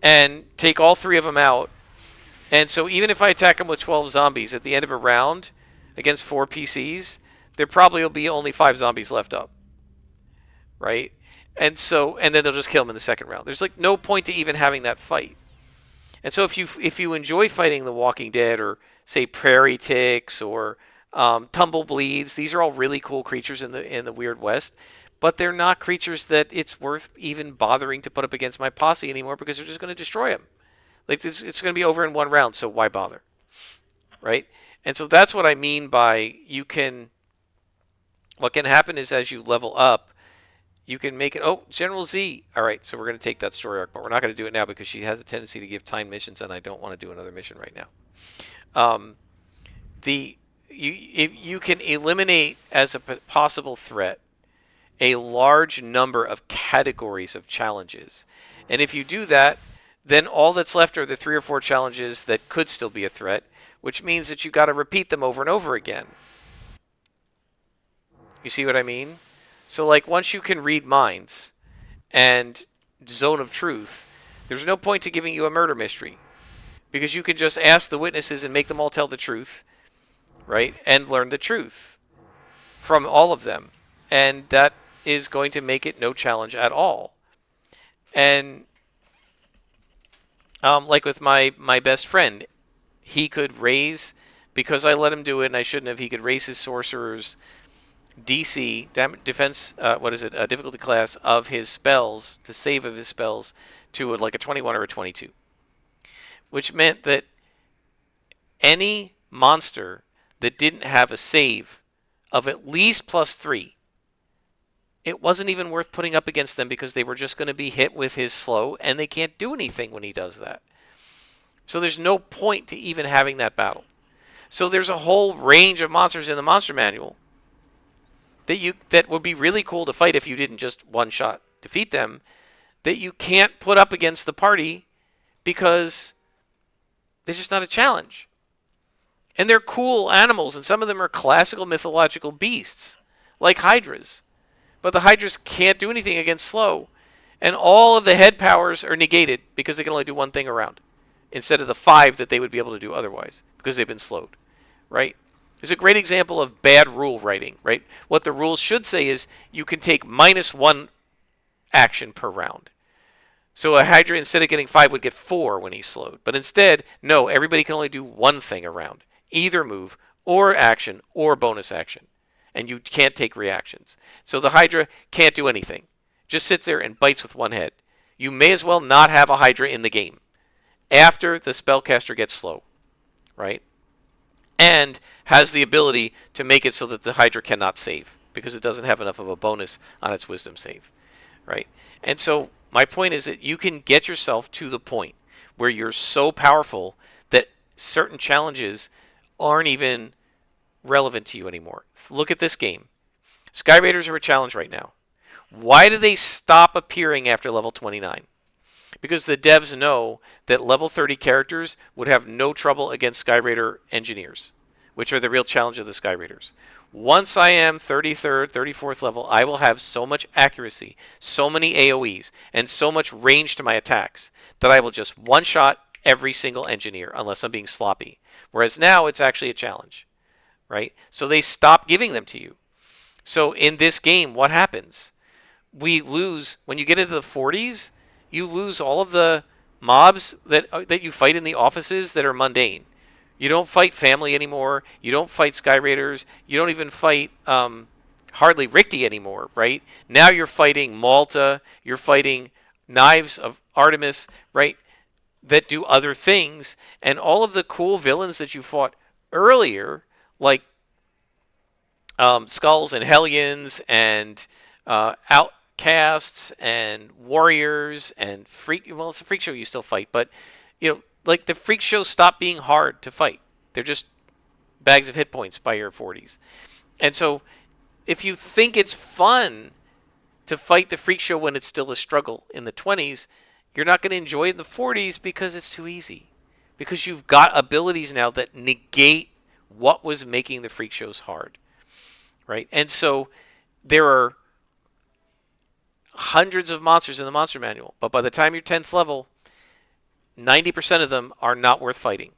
and take all 3 of them out. And so even if I attack them with 12 zombies at the end of a round against 4 PCs, there probably will be only 5 zombies left up, right? And then they'll just kill them in the second round. There's like no point to even having that fight. And so if you enjoy fighting the Walking Dead, or say prairie ticks, or tumblebleeds, these are all really cool creatures in the Weird West, but they're not creatures that it's worth even bothering to put up against my posse anymore, because they're just going to destroy them. Like it's going to be over in one round, so why bother, right? And so that's what I mean by what can happen is as you level up, you can make it, oh, General Z. All right, so we're going to take that story arc, but we're not going to do it now because she has a tendency to give timed missions, and I don't want to do another mission right now. You can eliminate as a possible threat a large number of categories of challenges. And if you do that, then all that's left are the 3 or 4 challenges that could still be a threat, which means that you've got to repeat them over and over again. You see what I mean? So like once you can read minds and Zone of Truth, there's no point to giving you a murder mystery, because you can just ask the witnesses and make them all tell the truth, right? And learn the truth from all of them. And that is going to make it no challenge at all. And like with my best friend, he could raise, because I let him do it and I shouldn't have, he could raise his sorcerer's DC, defense, difficulty class of his spells, the save of his spells, to like a 21 or a 22. Which meant that any monster that didn't have a save of at least +3, it wasn't even worth putting up against them, because they were just going to be hit with his slow, and they can't do anything when he does that. So there's no point to even having that battle. So there's a whole range of monsters in the monster manual that would be really cool to fight if you didn't just one-shot defeat them, that you can't put up against the party because they're just not a challenge. And they're cool animals, and some of them are classical mythological beasts, like hydras. But the hydras can't do anything against slow, and all of the head powers are negated because they can only do one thing around, instead of the 5 that they would be able to do otherwise, because they've been slowed, right? It's a great example of bad rule writing, right? What the rules should say is you can take -1 action per round. So a Hydra, instead of getting 5, would get 4 when he's slowed. But instead, no, everybody can only do one thing around. Either move, or action, or bonus action. And you can't take reactions. So the Hydra can't do anything. Just sits there and bites with one head. You may as well not have a Hydra in the game after the spellcaster gets slow, right? And has the ability to make it so that the Hydra cannot save, because it doesn't have enough of a bonus on its wisdom save, right? And so my point is that you can get yourself to the point where you're so powerful that certain challenges aren't even relevant to you anymore. Look at this game. Sky Raiders are a challenge right now. Why do they stop appearing after level 29? Because the devs know that level 30 characters would have no trouble against Sky Raider engineers, which are the real challenge of the Sky Raiders. Once I am 33rd, 34th level, I will have so much accuracy, so many AoEs, and so much range to my attacks that I will just one-shot every single engineer, unless I'm being sloppy. Whereas now it's actually a challenge, right? So they stop giving them to you. So in this game, what happens? We lose, when you get into the 40s, you lose all of the mobs that you fight in the offices that are mundane. You don't fight family anymore. You don't fight Sky Raiders. You don't even fight hardly Rikti anymore, right? Now you're fighting Malta. You're fighting Knives of Artemis, right? That do other things. And all of the cool villains that you fought earlier, like Skulls and Hellions and outcasts and warriors and freak. Well, it's a freak show. You still fight, but like the freak shows stop being hard to fight. They're just bags of hit points by your 40s. And so, if you think it's fun to fight the freak show when it's still a struggle in the 20s, you're not going to enjoy it in the 40s because it's too easy. Because you've got abilities now that negate what was making the freak shows hard, right? And so there are hundreds of monsters in the monster manual, but by the time you're 10th level, 90% of them are not worth fighting.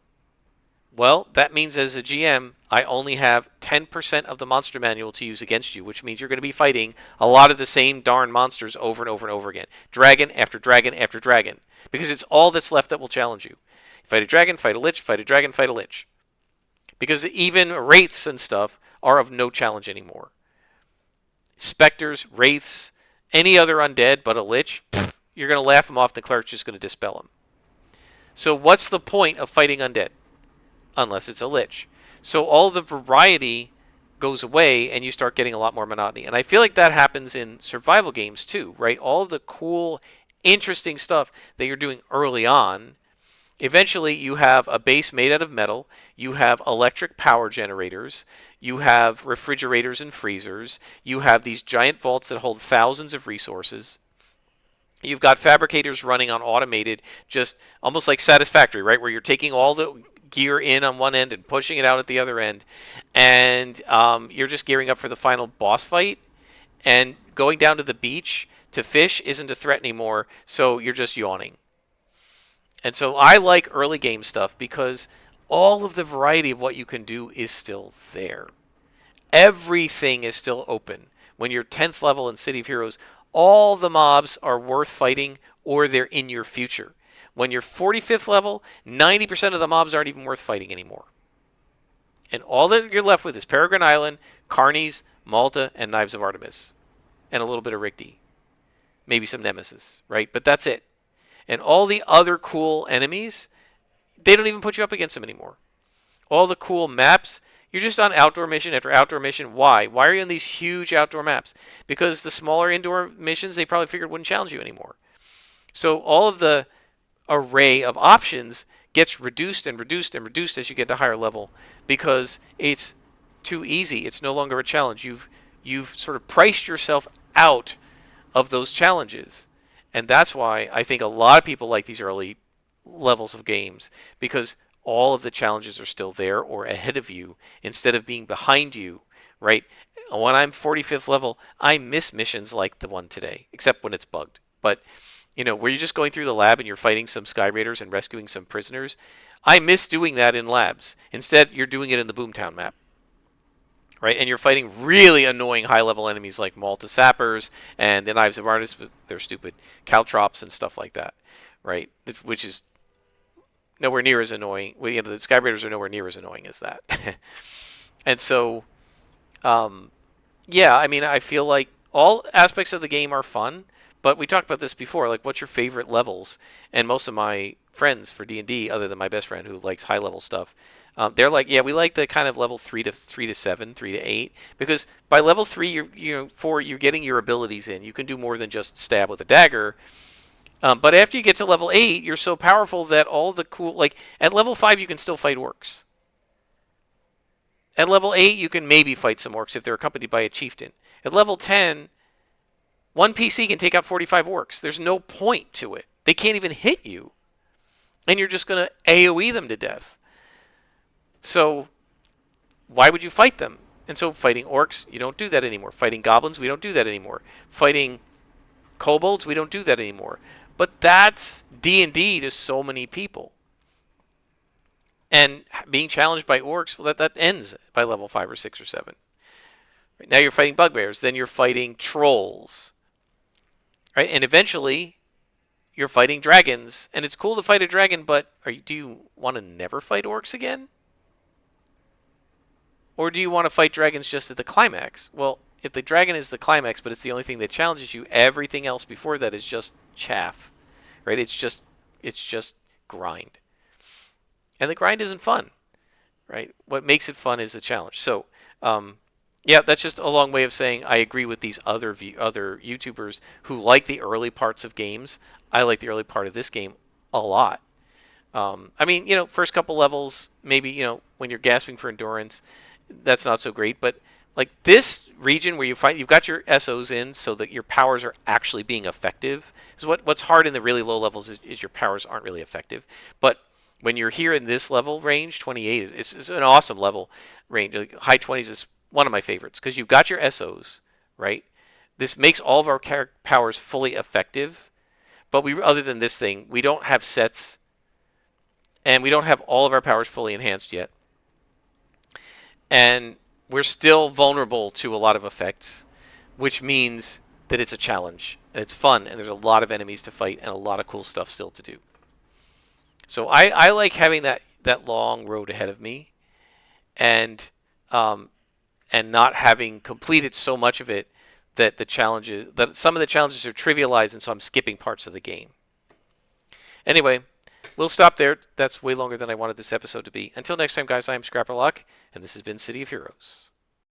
Well, that means as a GM, I only have 10% of the monster manual to use against you, which means you're going to be fighting a lot of the same darn monsters over and over and over again. Dragon after dragon after dragon. Because it's all that's left that will challenge you. Fight a dragon, fight a lich, fight a dragon, fight a lich. Because even wraiths and stuff are of no challenge anymore. Specters, wraiths, any other undead but a lich, you're going to laugh them off, the cleric's just going to dispel them. So what's the point of fighting undead? Unless it's a lich. So all the variety goes away and you start getting a lot more monotony. And I feel like that happens in survival games too, right? All of the cool, interesting stuff that you're doing early on, eventually you have a base made out of metal, you have electric power generators, you have refrigerators and freezers, you have these giant vaults that hold thousands of resources. You've got fabricators running on automated, just almost like Satisfactory, right? Where you're taking all the gear in on one end and pushing it out at the other end. And you're just gearing up for the final boss fight. And going down to the beach to fish isn't a threat anymore, so you're just yawning. And so I like early game stuff because all of the variety of what you can do is still there. Everything is still open. When you're 10th level in City of Heroes, all the mobs are worth fighting or they're in your future. When you're 45th level, 90% of the mobs aren't even worth fighting anymore. And all that you're left with is Peregrine Island, Carnies, Malta, and Knives of Artemis. And a little bit of Rigby. Maybe some Nemesis, right? But that's it. And all the other cool enemies, they don't even put you up against them anymore. All the cool maps, you're just on outdoor mission after outdoor mission. Why? Why are you on these huge outdoor maps? Because the smaller indoor missions, they probably figured wouldn't challenge you anymore. So all of the array of options gets reduced and reduced and reduced as you get to higher level because it's too easy. It's no longer a challenge. You've sort of priced yourself out of those challenges. And that's why I think a lot of people like these early levels of games, because all of the challenges are still there or ahead of you instead of being behind you, right? When I'm 45th level, I miss missions like the one today, except when it's bugged. But where you're just going through the lab and you're fighting some Sky Raiders and rescuing some prisoners, I miss doing that in labs. Instead, you're doing it in the Boomtown map, right? And you're fighting really annoying high-level enemies like Malta Sappers and the Knives of Artemis with their stupid Caltrops and stuff like that, right? Which is nowhere near as annoying. Well, the Sky Raiders are nowhere near as annoying as that. And so, yeah, I mean, I feel like all aspects of the game are fun, but we talked about this before. Like, what's your favorite levels? And most of my friends for D&D, other than my best friend who likes high-level stuff, they're like, yeah, we like the kind of level 3 to 7, 3 to 8, because by level 3, you're getting your abilities in. You can do more than just stab with a dagger. But after you get to level 8, you're so powerful that all the cool, like at level 5, you can still fight orcs. At level 8, you can maybe fight some orcs if they're accompanied by a chieftain. At level 10, one PC can take out 45 orcs. There's no point to it. They can't even hit you. And you're just going to AoE them to death. So why would you fight them? And so fighting orcs, you don't do that anymore. Fighting goblins, we don't do that anymore. Fighting kobolds, we don't do that anymore. But that's D&D to so many people. And being challenged by orcs, well, that ends by level 5 or 6 or 7. Right, now you're fighting bugbears. Then you're fighting trolls. Right? And eventually, you're fighting dragons. And it's cool to fight a dragon, but do you want to never fight orcs again? Or do you want to fight dragons just at the climax? Well, if the dragon is the climax, but it's the only thing that challenges you, everything else before that is just chaff. Right? It's just grind. And the grind isn't fun. Right? What makes it fun is the challenge. So, Yeah, that's just a long way of saying I agree with these other YouTubers who like the early parts of games. I like the early part of this game a lot. I mean, first couple levels, maybe, when you're gasping for endurance, that's not so great. But like this region where you've got your SOs in so that your powers are actually being effective. Because what's hard in the really low levels is your powers aren't really effective. But when you're here in this level range, 28 is an awesome level range. Like high 20s is one of my favorites because you've got your SOs, right? This makes all of our powers fully effective. But other than this thing, we don't have sets and we don't have all of our powers fully enhanced yet. And we're still vulnerable to a lot of effects, which means that it's a challenge and it's fun and there's a lot of enemies to fight and a lot of cool stuff still to do. So I like having that long road ahead of me and um, and not having completed so much of it that some of the challenges are trivialized and so I'm skipping parts of the game. Anyway, we'll stop there. That's way longer than I wanted this episode to be. Until next time, guys, I am Scrapper Lock, and this has been City of Heroes.